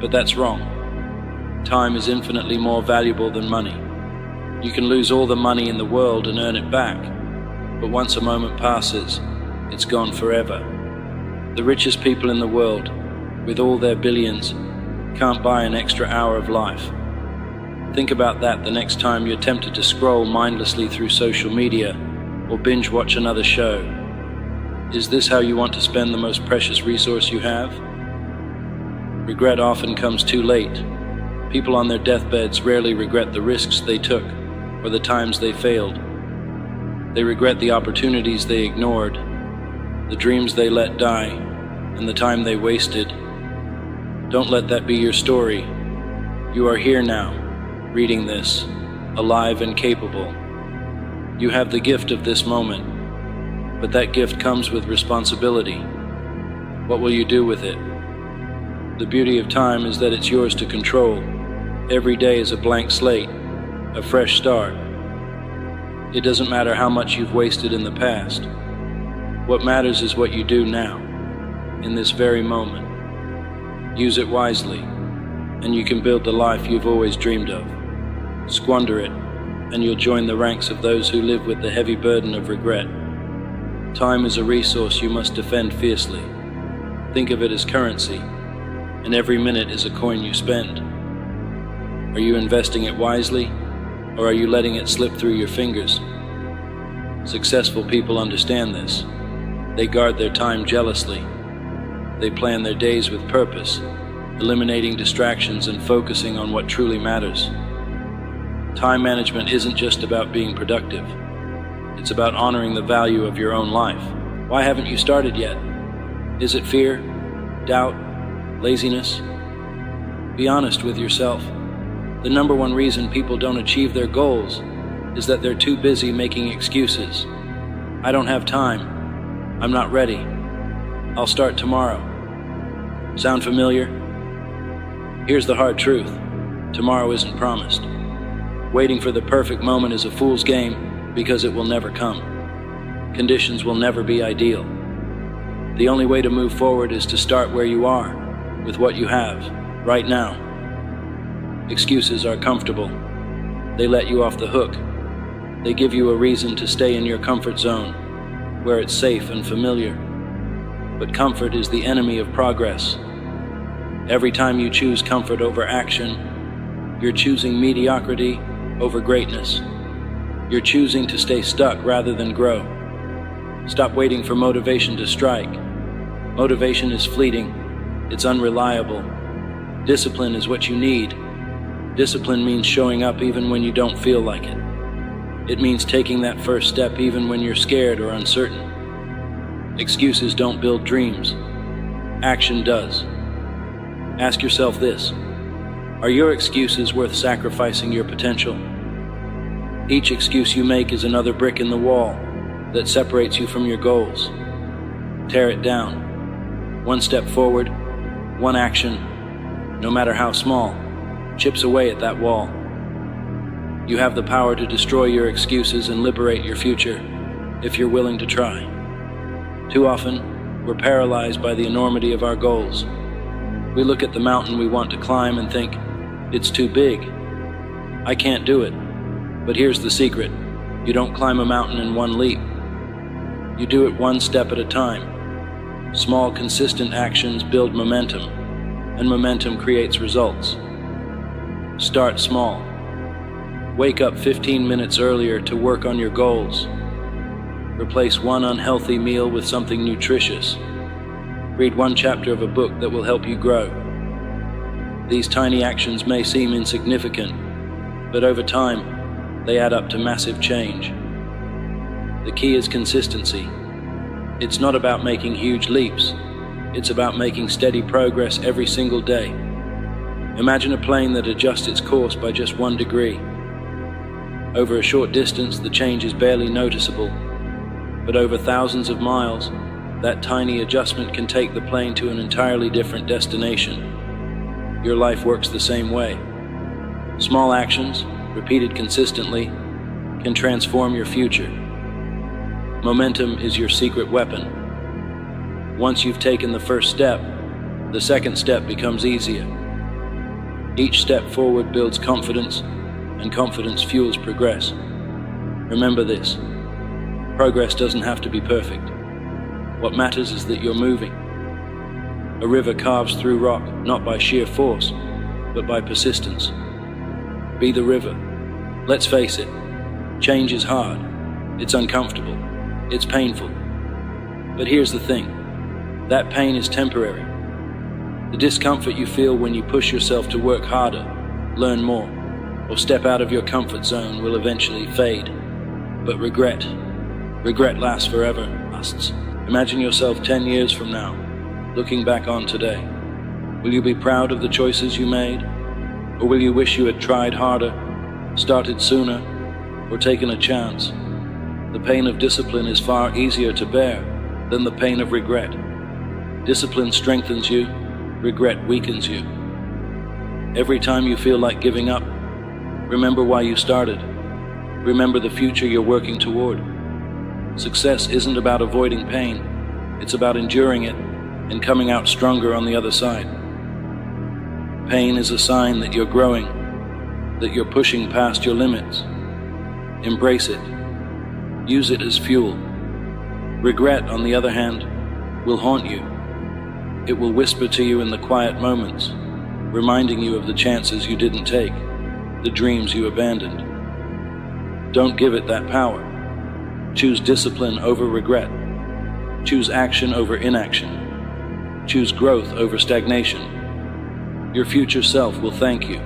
but that's wrong. Time is infinitely more valuable than money. You can lose all the money in the world and earn it back, but once a moment passes, it's gone forever. The richest people in the world, with all their billions, can't buy an extra hour of life. Think about that the next time you're tempted to scroll mindlessly through social media or binge watch another show. Is this how you want to spend the most precious resource you have? Regret often comes too late. People on their deathbeds rarely regret the risks they took or the times they failed. They regret the opportunities they ignored, the dreams they let die, and the time they wasted. Don't let that be your story. You are here now, reading this, alive and capable. You have the gift of this moment, but that gift comes with responsibility. What will you do with it? The beauty of time is that it's yours to control. Every day is a blank slate, a fresh start. It doesn't matter how much you've wasted in the past. What matters is what you do now, in this very moment. Use it wisely, and you can build the life you've always dreamed of. Squander it, and you'll join the ranks of those who live with the heavy burden of regret. Time is a resource you must defend fiercely. Think of it as currency, and every minute is a coin you spend. Are you investing it wisely, or are you letting it slip through your fingers? Successful people understand this. They guard their time jealously. They plan their days with purpose, eliminating distractions and focusing on what truly matters. Time management isn't just about being productive. It's about honoring the value of your own life. Why haven't you started yet? Is it fear, doubt, laziness? Be honest with yourself. The number one reason people don't achieve their goals is that they're too busy making excuses. I don't have time. I'm not ready. I'll start tomorrow. Sound familiar? Here's the hard truth. Tomorrow isn't promised. Waiting for the perfect moment is a fool's game because it will never come. Conditions will never be ideal. The only way to move forward is to start where you are, with what you have, right now. Excuses are comfortable. They let you off the hook. They give you a reason to stay in your comfort zone, where it's safe and familiar. But comfort is the enemy of progress. Every time you choose comfort over action, you're choosing mediocrity over greatness. You're choosing to stay stuck rather than grow. Stop waiting for motivation to strike. Motivation is fleeting. It's unreliable. Discipline is what you need. Discipline means showing up even when you don't feel like it. It means taking that first step even when you're scared or uncertain. Excuses don't build dreams. Action does. Ask yourself this: are your excuses worth sacrificing your potential? Each excuse you make is another brick in the wall that separates you from your goals. Tear it down. One step forward, one action, no matter how small, chips away at that wall. You have the power to destroy your excuses and liberate your future if you're willing to try. Too often, we're paralyzed by the enormity of our goals. We look at the mountain we want to climb and think, it's too big. I can't do it. But here's the secret. You don't climb a mountain in one leap. You do it one step at a time. Small, consistent actions build momentum, and momentum creates results. Start small. Wake up 15 minutes earlier to work on your goals. Replace one unhealthy meal with something nutritious. Read one chapter of a book that will help you grow. These tiny actions may seem insignificant, but over time, they add up to massive change. The key is consistency. It's not about making huge leaps. It's about making steady progress every single day. Imagine a plane that adjusts its course by just 1 degree. Over a short distance, the change is barely noticeable, but over thousands of miles, that tiny adjustment can take the plane to an entirely different destination. Your life works the same way. Small actions, repeated consistently, can transform your future. Momentum is your secret weapon. Once you've taken the first step, the second step becomes easier. Each step forward builds confidence, and confidence fuels progress. Remember this: Progress doesn't have to be perfect. What matters is that you're moving. A river carves through rock, not by sheer force, but by persistence. Be the river. Let's face it, change is hard. It's uncomfortable. It's painful. But here's the thing. That pain is temporary. The discomfort you feel when you push yourself to work harder, learn more, or step out of your comfort zone will eventually fade. But regret lasts forever. Imagine yourself 10 years from now, looking back on today. Will you be proud of the choices you made? Or will you wish you had tried harder, started sooner, or taken a chance? The pain of discipline is far easier to bear than the pain of regret. Discipline strengthens you, regret weakens you. Every time you feel like giving up, remember why you started. Remember the future you're working toward. Success isn't about avoiding pain, it's about enduring it and coming out stronger on the other side. Pain is a sign that you're growing, that you're pushing past your limits. Embrace it. Use it as fuel. Regret, on the other hand, will haunt you. It will whisper to you in the quiet moments, reminding you of the chances you didn't take, the dreams you abandoned. Don't give it that power. Choose discipline over regret. Choose action over inaction. Choose growth over stagnation. Your future self will thank you.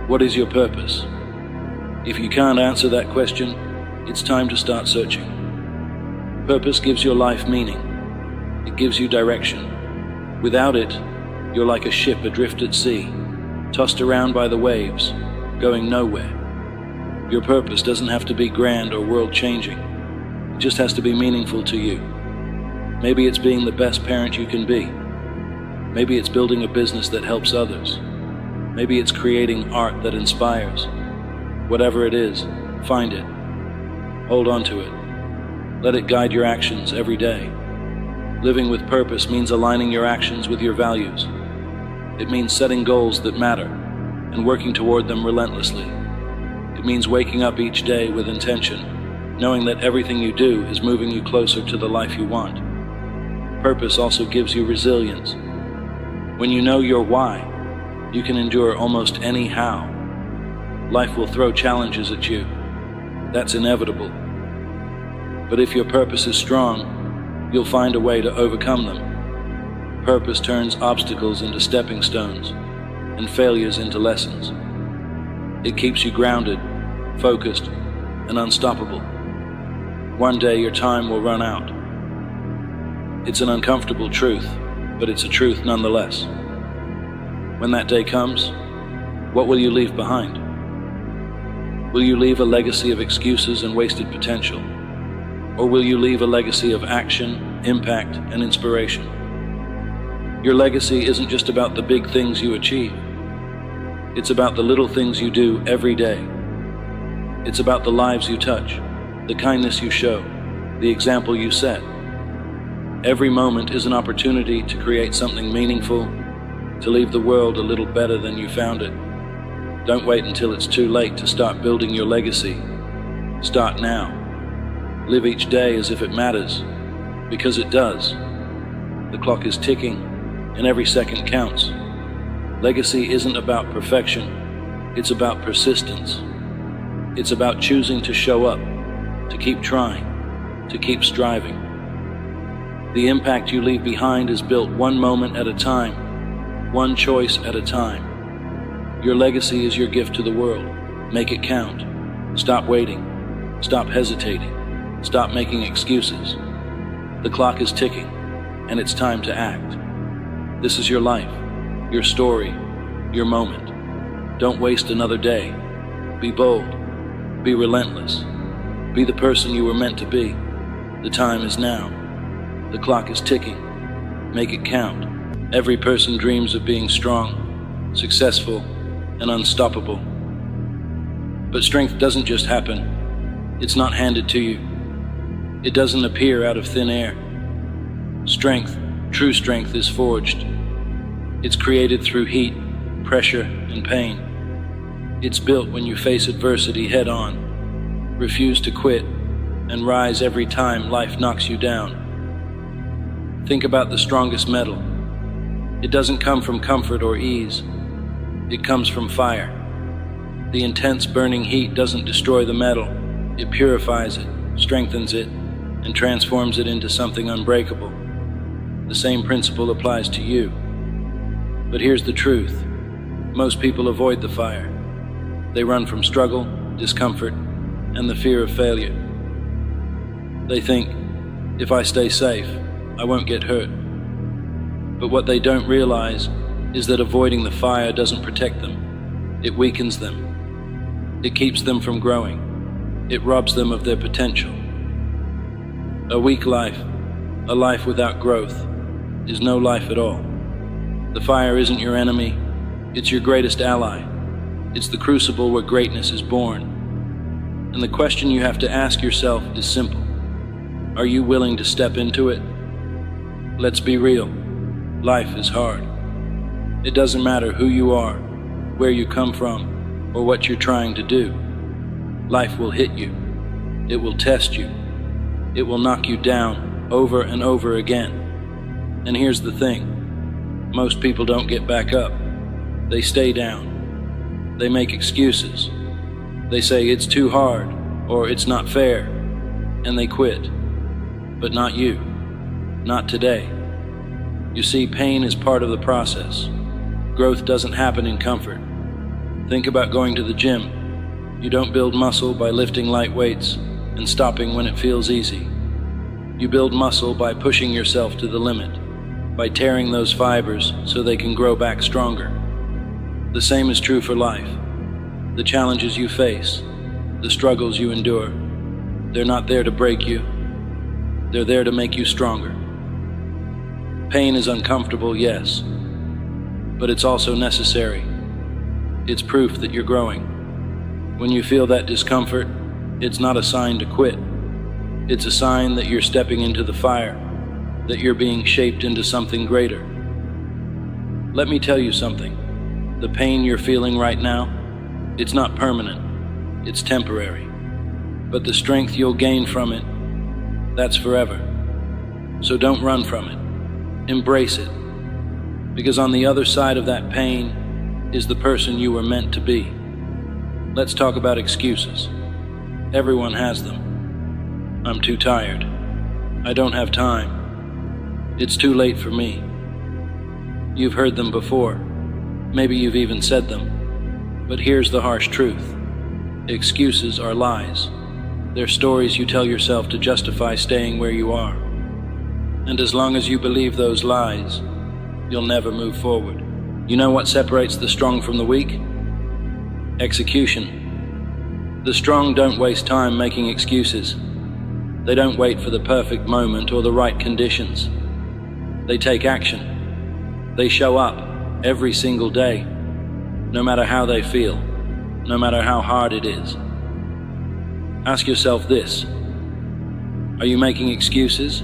What is your purpose? If you can't answer that question, it's time to start searching. Purpose gives your life meaning. It gives you direction. Without it, you're like a ship adrift at sea, tossed around by the waves, going nowhere. Your purpose doesn't have to be grand or world-changing. It just has to be meaningful to you. Maybe it's being the best parent you can be. Maybe it's building a business that helps others. Maybe it's creating art that inspires. Whatever it is, find it. Hold on to it. Let it guide your actions every day. Living with purpose means aligning your actions with your values. It means setting goals that matter and working toward them relentlessly. It means waking up each day with intention, knowing that everything you do is moving you closer to the life you want. Purpose also gives you resilience. When you know your why, you can endure almost any how. Life will throw challenges at you. That's inevitable. But if your purpose is strong, you'll find a way to overcome them. Purpose turns obstacles into stepping stones and failures into lessons. It keeps you grounded, focused, and unstoppable. One day your time will run out. It's an uncomfortable truth, but it's a truth nonetheless. When that day comes, what will you leave behind? Will you leave a legacy of excuses and wasted potential? Or will you leave a legacy of action, impact, and inspiration? Your legacy isn't just about the big things you achieve. It's about the little things you do every day. It's about the lives you touch, the kindness you show, the example you set. Every moment is an opportunity to create something meaningful, to leave the world a little better than you found it. Don't wait until it's too late to start building your legacy. Start now. Live each day as if it matters, because it does. The clock is ticking, and every second counts. Legacy isn't about perfection, it's about persistence. It's about choosing to show up, to keep trying, to keep striving. The impact you leave behind is built one moment at a time, one choice at a time. Your legacy is your gift to the world. Make it count. Stop waiting. Stop hesitating. Stop making excuses. The clock is ticking, and it's time to act. This is your life, your story, your moment. Don't waste another day. Be bold. Be relentless. Be the person you were meant to be. The time is now. The clock is ticking. Make it count. Every person dreams of being strong, successful, and unstoppable. But strength doesn't just happen. It's not handed to you. It doesn't appear out of thin air. Strength, true strength, is forged. It's created through heat, pressure, and pain. It's built when you face adversity head on, refuse to quit, and rise every time life knocks you down. Think about the strongest metal. It doesn't come from comfort or ease. It comes from fire. The intense burning heat doesn't destroy the metal. It purifies it, strengthens it, and transforms it into something unbreakable. The same principle applies to you. But here's the truth. Most people avoid the fire. They run from struggle, discomfort, and the fear of failure. They think, if I stay safe, I won't get hurt. But what they don't realize is that avoiding the fire doesn't protect them. It weakens them. It keeps them from growing. It robs them of their potential. A weak life, a life without growth, is no life at all. The fire isn't your enemy, it's your greatest ally. It's the crucible where greatness is born. And the question you have to ask yourself is simple. Are you willing to step into it? Let's be real. Life is hard. It doesn't matter who you are, where you come from, or what you're trying to do. Life will hit you. It will test you. It will knock you down over and over again. And here's the thing. Most people don't get back up. They stay down. They make excuses. They say it's too hard or it's not fair, and they quit. But not you. Not today. You see, pain is part of the process. Growth doesn't happen in comfort. Think about going to the gym. You don't build muscle by lifting light weights and stopping when it feels easy. You build muscle by pushing yourself to the limit, by tearing those fibers so they can grow back stronger. The same is true for life. The challenges you face, the struggles you endure, they're not there to break you. They're there to make you stronger. Pain is uncomfortable, yes, but it's also necessary. It's proof that you're growing. When you feel that discomfort, it's not a sign to quit. It's a sign that you're stepping into the fire, that you're being shaped into something greater. Let me tell you something. The pain you're feeling right now, it's not permanent. It's temporary. But the strength you'll gain from it, that's forever. So don't run from it. Embrace it. Because on the other side of that pain is the person you were meant to be. Let's talk about excuses. Everyone has them. I'm too tired. I don't have time. It's too late for me. You've heard them before. Maybe you've even said them. But here's the harsh truth. Excuses are lies. They're stories you tell yourself to justify staying where you are. And as long as you believe those lies, you'll never move forward. You know what separates the strong from the weak? Execution. The strong don't waste time making excuses. They don't wait for the perfect moment or the right conditions. They take action. They show up every single day, no matter how they feel, no matter how hard it is. Ask yourself this. Are you making excuses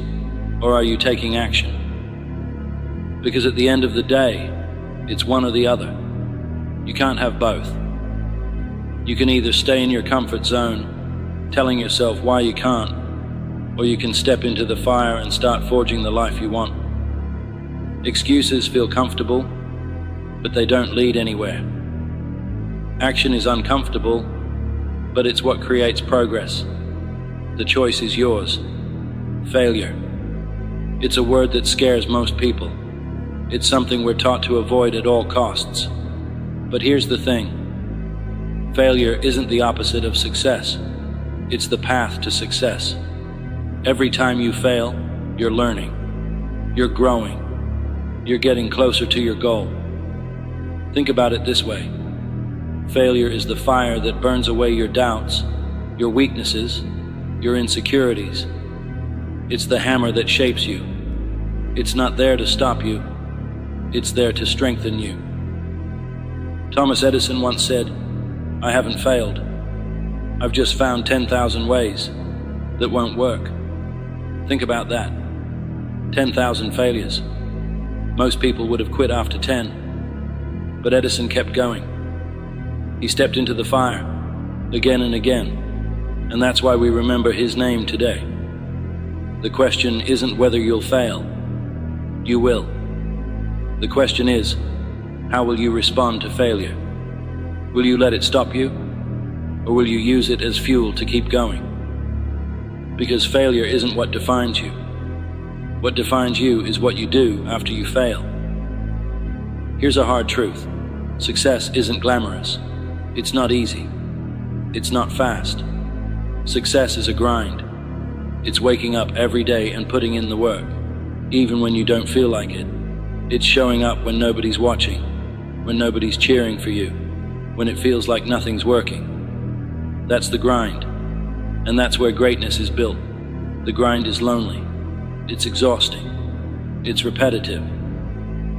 or are you taking action? Because at the end of the day, it's one or the other. You can't have both. You can either stay in your comfort zone, telling yourself why you can't, or you can step into the fire and start forging the life you want. Excuses feel comfortable, but they don't lead anywhere. Action is uncomfortable, but it's what creates progress. The choice is yours. Failure. It's a word that scares most people. It's something we're taught to avoid at all costs. But here's the thing. Failure isn't the opposite of success. It's the path to success. Every time you fail, you're learning. You're growing. You're getting closer to your goal. Think about it this way. Failure is the fire that burns away your doubts, your weaknesses, your insecurities. It's the hammer that shapes you. It's not there to stop you. It's there to strengthen you. Thomas Edison once said, "I haven't failed. I've just found 10,000 ways that won't work." Think about that. 10,000 failures. Most people would have quit after 10. But Edison kept going. He stepped into the fire again and again, and that's why we remember his name today. The question isn't whether you'll fail. You will. The question is, how will you respond to failure? Will you let it stop you, or will you use it as fuel to keep going? Because failure isn't what defines you. What defines you is what you do after you fail. Here's a hard truth. Success isn't glamorous. It's not easy. It's not fast. Success is a grind. It's waking up every day and putting in the work, even when you don't feel like it. It's showing up when nobody's watching, when nobody's cheering for you, when it feels like nothing's working. That's the grind, and that's where greatness is built. The grind is lonely. It's exhausting. It's repetitive.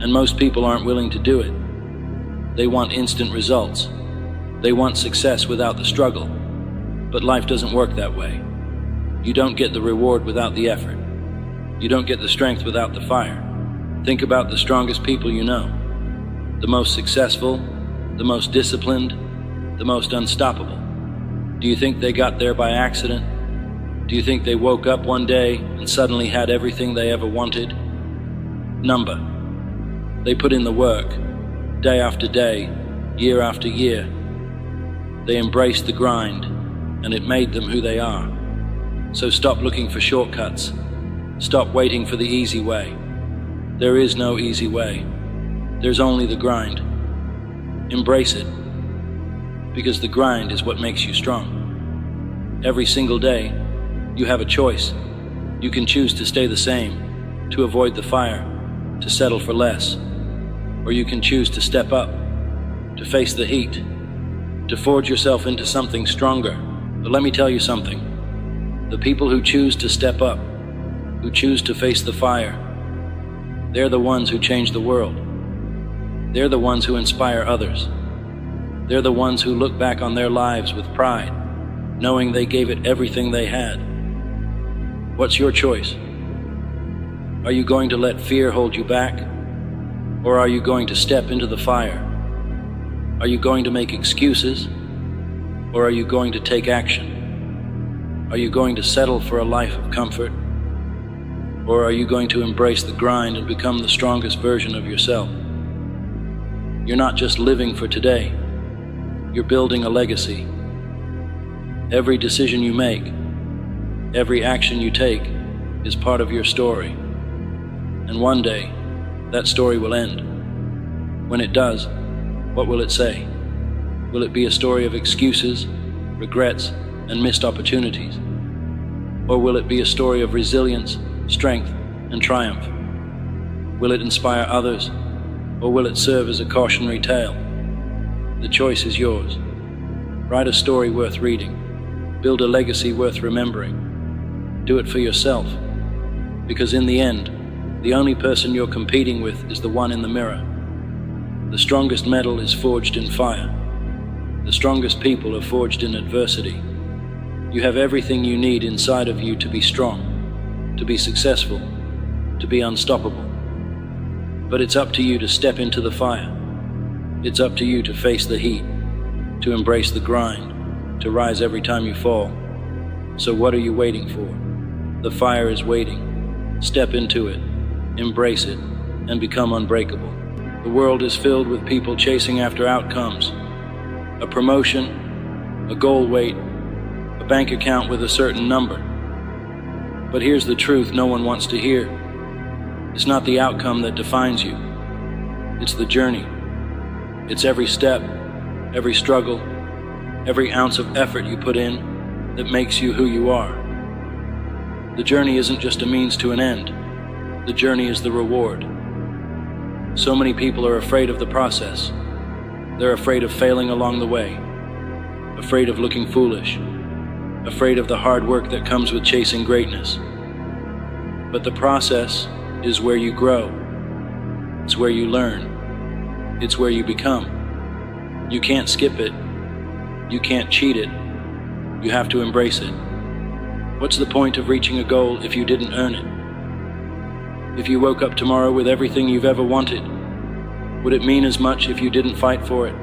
And most people aren't willing to do it. They want instant results. They want success without the struggle. But life doesn't work that way. You don't get the reward without the effort. You don't get the strength without the fire. Think about the strongest people you know. The most successful, the most disciplined, the most unstoppable. Do you think they got there by accident? Do you think they woke up one day and suddenly had everything they ever wanted? Number. They put in the work, day after day, year after year. They embraced the grind, and it made them who they are. So stop looking for shortcuts. Stop waiting for the easy way. There is no easy way. There's only the grind. Embrace it, because the grind is what makes you strong. Every single day, you have a choice. You can choose to stay the same, to avoid the fire, to settle for less. Or you can choose to step up, to face the heat, to forge yourself into something stronger. But let me tell you something. The people who choose to step up, who choose to face the fire, they're the ones who change the world. They're the ones who inspire others. They're the ones who look back on their lives with pride, knowing they gave it everything they had. What's your choice? Are you going to let fear hold you back? Or are you going to step into the fire? Are you going to make excuses? Or are you going to take action? Are you going to settle for a life of comfort? Or are you going to embrace the grind and become the strongest version of yourself? You're not just living for today. You're building a legacy. Every decision you make, every action you take is part of your story. And one day, that story will end. When it does, what will it say? Will it be a story of excuses, regrets, and missed opportunities? Or will it be a story of resilience, strength, and triumph? Will it inspire others, or will it serve as a cautionary tale? The choice is yours. Write a story worth reading. Build a legacy worth remembering. Do it for yourself, because in the end, the only person you're competing with is the one in the mirror. The strongest metal is forged in fire. The strongest people are forged in adversity. You have everything you need inside of you to be strong, to be successful, to be unstoppable. But it's up to you to step into the fire. It's up to you to face the heat, to embrace the grind, to rise every time you fall. So what are you waiting for? The fire is waiting. Step into it, embrace it, and become unbreakable. The world is filled with people chasing after outcomes. A promotion, a goal weight, a bank account with a certain number. But here's the truth no one wants to hear. It's not the outcome that defines you. It's the journey. It's every step, every struggle, every ounce of effort you put in that makes you who you are. The journey isn't just a means to an end. The journey is the reward. So many people are afraid of the process. They're afraid of failing along the way, afraid of looking foolish, afraid of the hard work that comes with chasing greatness. But the process is where you grow. It's where you learn. It's where you become. You can't skip it. You can't cheat it. You have to embrace it. What's the point of reaching a goal if you didn't earn it? If you woke up tomorrow with everything you've ever wanted, would it mean as much if you didn't fight for it?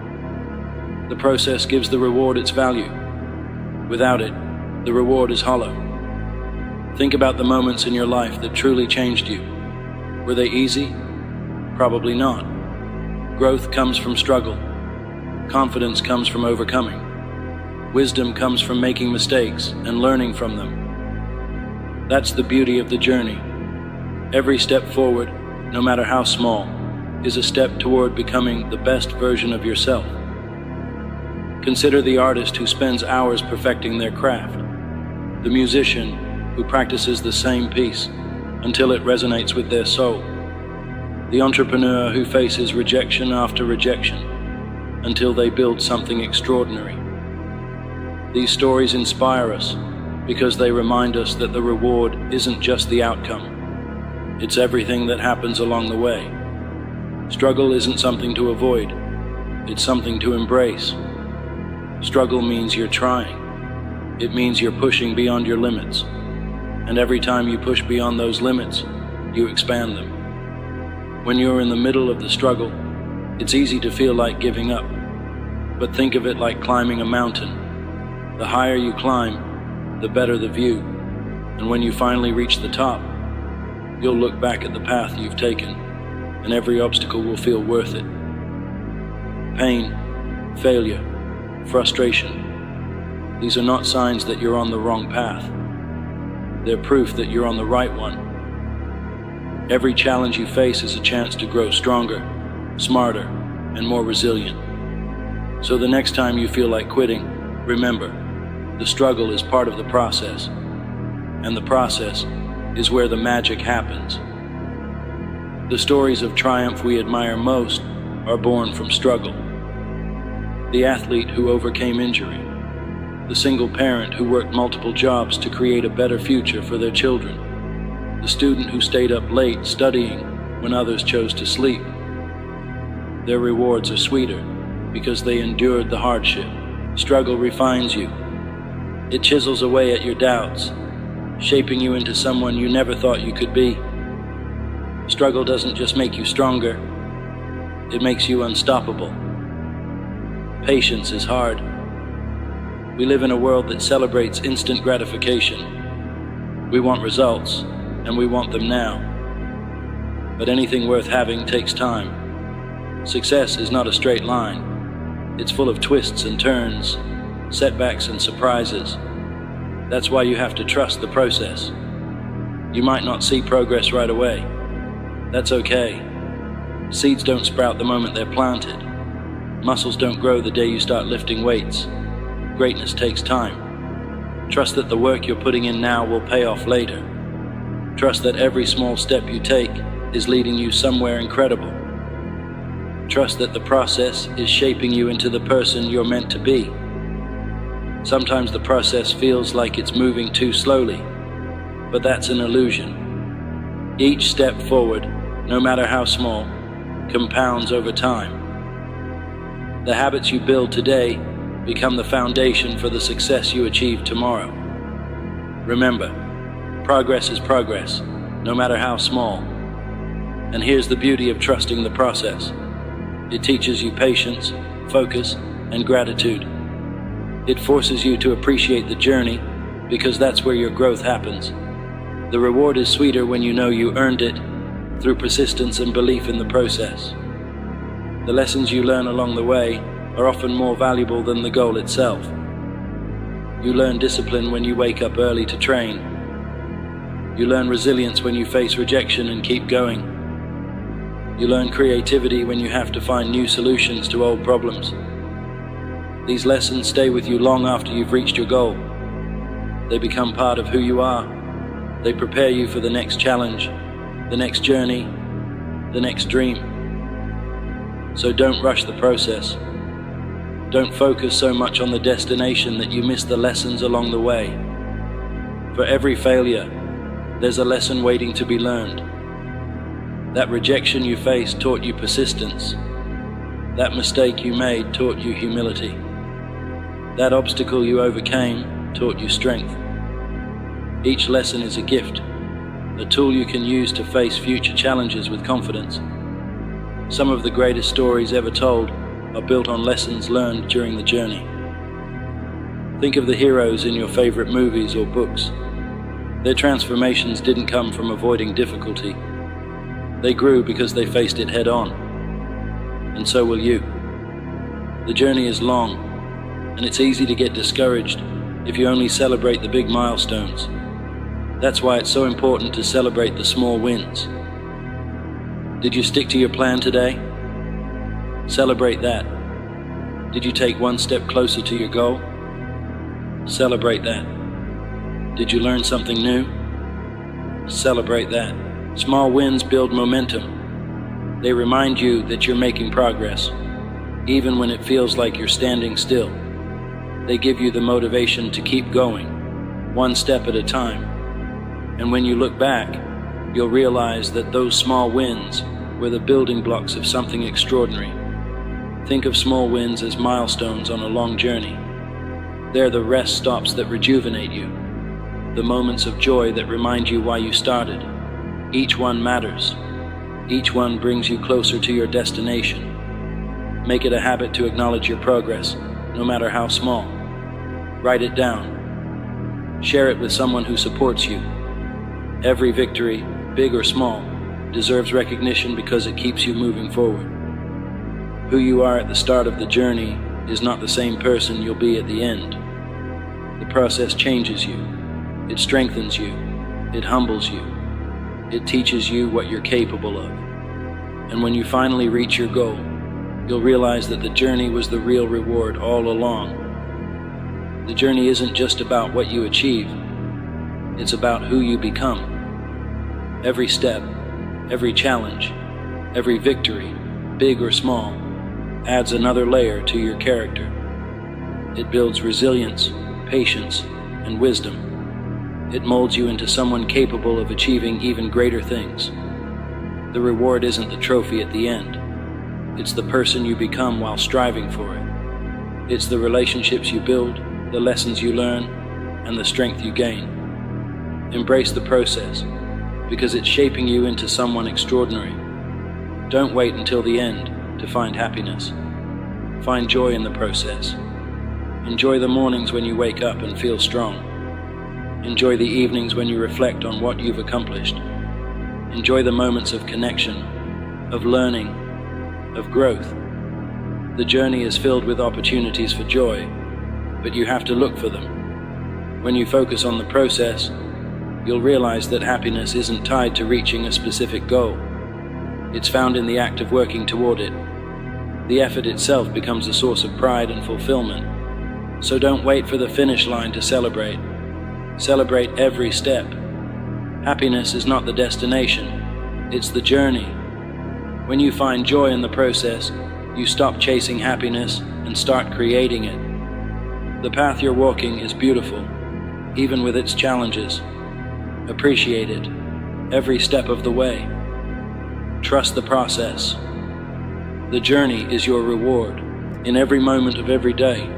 The process gives the reward its value. Without it, the reward is hollow. Think about the moments in your life that truly changed you. Were they easy? Probably not. Growth comes from struggle. Confidence comes from overcoming. Wisdom comes from making mistakes and learning from them. That's the beauty of the journey. Every step forward, no matter how small, is a step toward becoming the best version of yourself. Consider the artist who spends hours perfecting their craft, the musician who practices the same piece until it resonates with their soul, the entrepreneur who faces rejection after rejection until they build something extraordinary. These stories inspire us because they remind us that the reward isn't just the outcome, it's everything that happens along the way. Struggle isn't something to avoid, it's something to embrace. Struggle means you're trying. It means you're pushing beyond your limits. And every time you push beyond those limits, you expand them. When you're in the middle of the struggle, it's easy to feel like giving up. But think of it like climbing a mountain. The higher you climb, the better the view. And when you finally reach the top, you'll look back at the path you've taken, and every obstacle will feel worth it. Pain, failure, frustration. These are not signs that you're on the wrong path. They're proof that you're on the right one. Every challenge you face is a chance to grow stronger, smarter, and more resilient. So the next time you feel like quitting, remember, the struggle is part of the process, and the process is where the magic happens. The stories of triumph we admire most are born from struggle. The athlete who overcame injury, the single parent who worked multiple jobs to create a better future for their children, the student who stayed up late studying when others chose to sleep. Their rewards are sweeter because they endured the hardship. Struggle refines you. It chisels away at your doubts, shaping you into someone you never thought you could be. Struggle doesn't just make you stronger, it makes you unstoppable. Patience is hard. We live in a world that celebrates instant gratification. We want results, and we want them now. But anything worth having takes time. Success is not a straight line. It's full of twists and turns, setbacks and surprises. That's why you have to trust the process. You might not see progress right away. That's okay. Seeds don't sprout the moment they're planted. Muscles don't grow the day you start lifting weights. Greatness takes time. Trust that the work you're putting in now will pay off later. Trust that every small step you take is leading you somewhere incredible. Trust that the process is shaping you into the person you're meant to be. Sometimes the process feels like it's moving too slowly, but that's an illusion. Each step forward, no matter how small, compounds over time. The habits you build today become the foundation for the success you achieve tomorrow. Remember, progress is progress, no matter how small. And here's the beauty of trusting the process. It teaches you patience, focus, and gratitude. It forces you to appreciate the journey because that's where your growth happens. The reward is sweeter when you know you earned it through persistence and belief in the process. The lessons you learn along the way are often more valuable than the goal itself. You learn discipline when you wake up early to train. You learn resilience when you face rejection and keep going. You learn creativity when you have to find new solutions to old problems. These lessons stay with you long after you've reached your goal. They become part of who you are. They prepare you for the next challenge, the next journey, the next dream. So don't rush the process. Don't focus so much on the destination that you miss the lessons along the way. For every failure, there's a lesson waiting to be learned. That rejection you faced taught you persistence. That mistake you made taught you humility. That obstacle you overcame taught you strength. Each lesson is a gift, a tool you can use to face future challenges with confidence. Some of the greatest stories ever told are built on lessons learned during the journey. Think of the heroes in your favorite movies or books. Their transformations didn't come from avoiding difficulty. They grew because they faced it head on. And so will you. The journey is long, and it's easy to get discouraged if you only celebrate the big milestones. That's why it's so important to celebrate the small wins. Did you stick to your plan today? Celebrate that. Did you take one step closer to your goal? Celebrate that. Did you learn something new? Celebrate that. Small wins build momentum. They remind you that you're making progress, even when it feels like you're standing still. They give you the motivation to keep going, one step at a time. And when you look back, you'll realize that those small wins were the building blocks of something extraordinary. Think of small wins as milestones on a long journey. They're the rest stops that rejuvenate you, the moments of joy that remind you why you started. Each one matters. Each one brings you closer to your destination. Make it a habit to acknowledge your progress, no matter how small. Write it down. Share it with someone who supports you. Every victory, big or small, deserves recognition because it keeps you moving forward. Who you are at the start of the journey is not the same person you'll be at the end. The process changes you. It strengthens you. It humbles you. It teaches you what you're capable of. And when you finally reach your goal, you'll realize that the journey was the real reward all along. The journey isn't just about what you achieve. It's about who you become. Every step, every challenge, every victory, big or small, adds another layer to your character. It builds resilience, patience, and wisdom. It molds you into someone capable of achieving even greater things. The reward isn't the trophy at the end. It's the person you become while striving for it. It's the relationships you build, the lessons you learn, and the strength you gain. Embrace the process, because it's shaping you into someone extraordinary. Don't wait until the end to find happiness. Find joy in the process. Enjoy the mornings when you wake up and feel strong. Enjoy the evenings when you reflect on what you've accomplished. Enjoy the moments of connection, of learning, of growth. The journey is filled with opportunities for joy, but you have to look for them. When you focus on the process, you'll realize that happiness isn't tied to reaching a specific goal. It's found in the act of working toward it. The effort itself becomes a source of pride and fulfillment. So don't wait for the finish line to celebrate. Celebrate every step. Happiness is not the destination, it's the journey. When you find joy in the process, you stop chasing happiness and start creating it. The path you're walking is beautiful, even with its challenges. Appreciate it, every step of the way. Trust the process. The journey is your reward. In every moment of every day,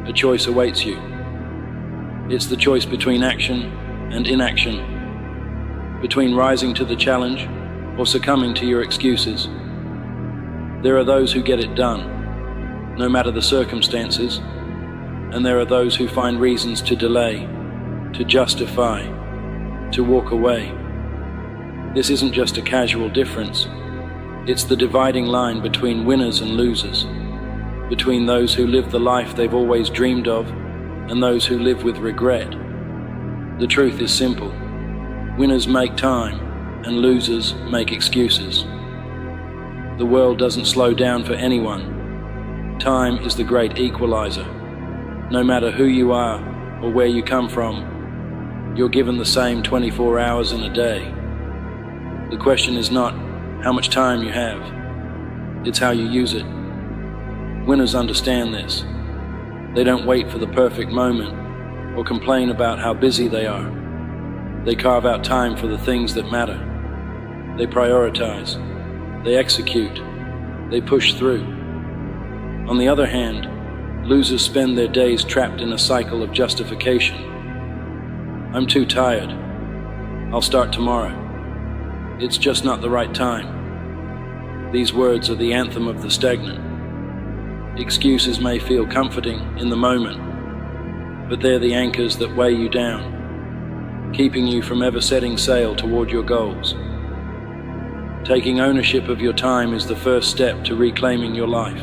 a choice awaits you. It's the choice between action and inaction, between rising to the challenge or succumbing to your excuses. There are those who get it done, no matter the circumstances, and there are those who find reasons to delay, to justify, to walk away. This isn't just a casual difference. It's the dividing line between winners and losers, between those who live the life they've always dreamed of and those who live with regret. The truth is simple. Winners make time and losers make excuses. The world doesn't slow down for anyone. Time is the great equalizer. No matter who you are or where you come from, you're given the same 24 hours in a day. The question is not how much time you have, it's how you use it. Winners understand this. They don't wait for the perfect moment or complain about how busy they are. They carve out time for the things that matter. They prioritize. They execute. They push through. On the other hand, losers spend their days trapped in a cycle of justification. I'm too tired. I'll start tomorrow. It's just not the right time. These words are the anthem of the stagnant. Excuses may feel comforting in the moment, but they're the anchors that weigh you down, keeping you from ever setting sail toward your goals. Taking ownership of your time is the first step to reclaiming your life.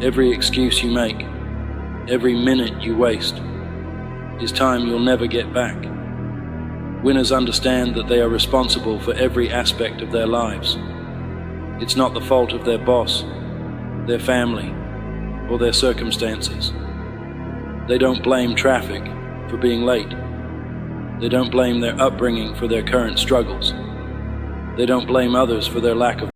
Every excuse you make, every minute you waste, is time you'll never get back. Winners understand that they are responsible for every aspect of their lives. It's not the fault of their boss, their family, or their circumstances. They don't blame traffic for being late. They don't blame their upbringing for their current struggles. They don't blame others for their lack of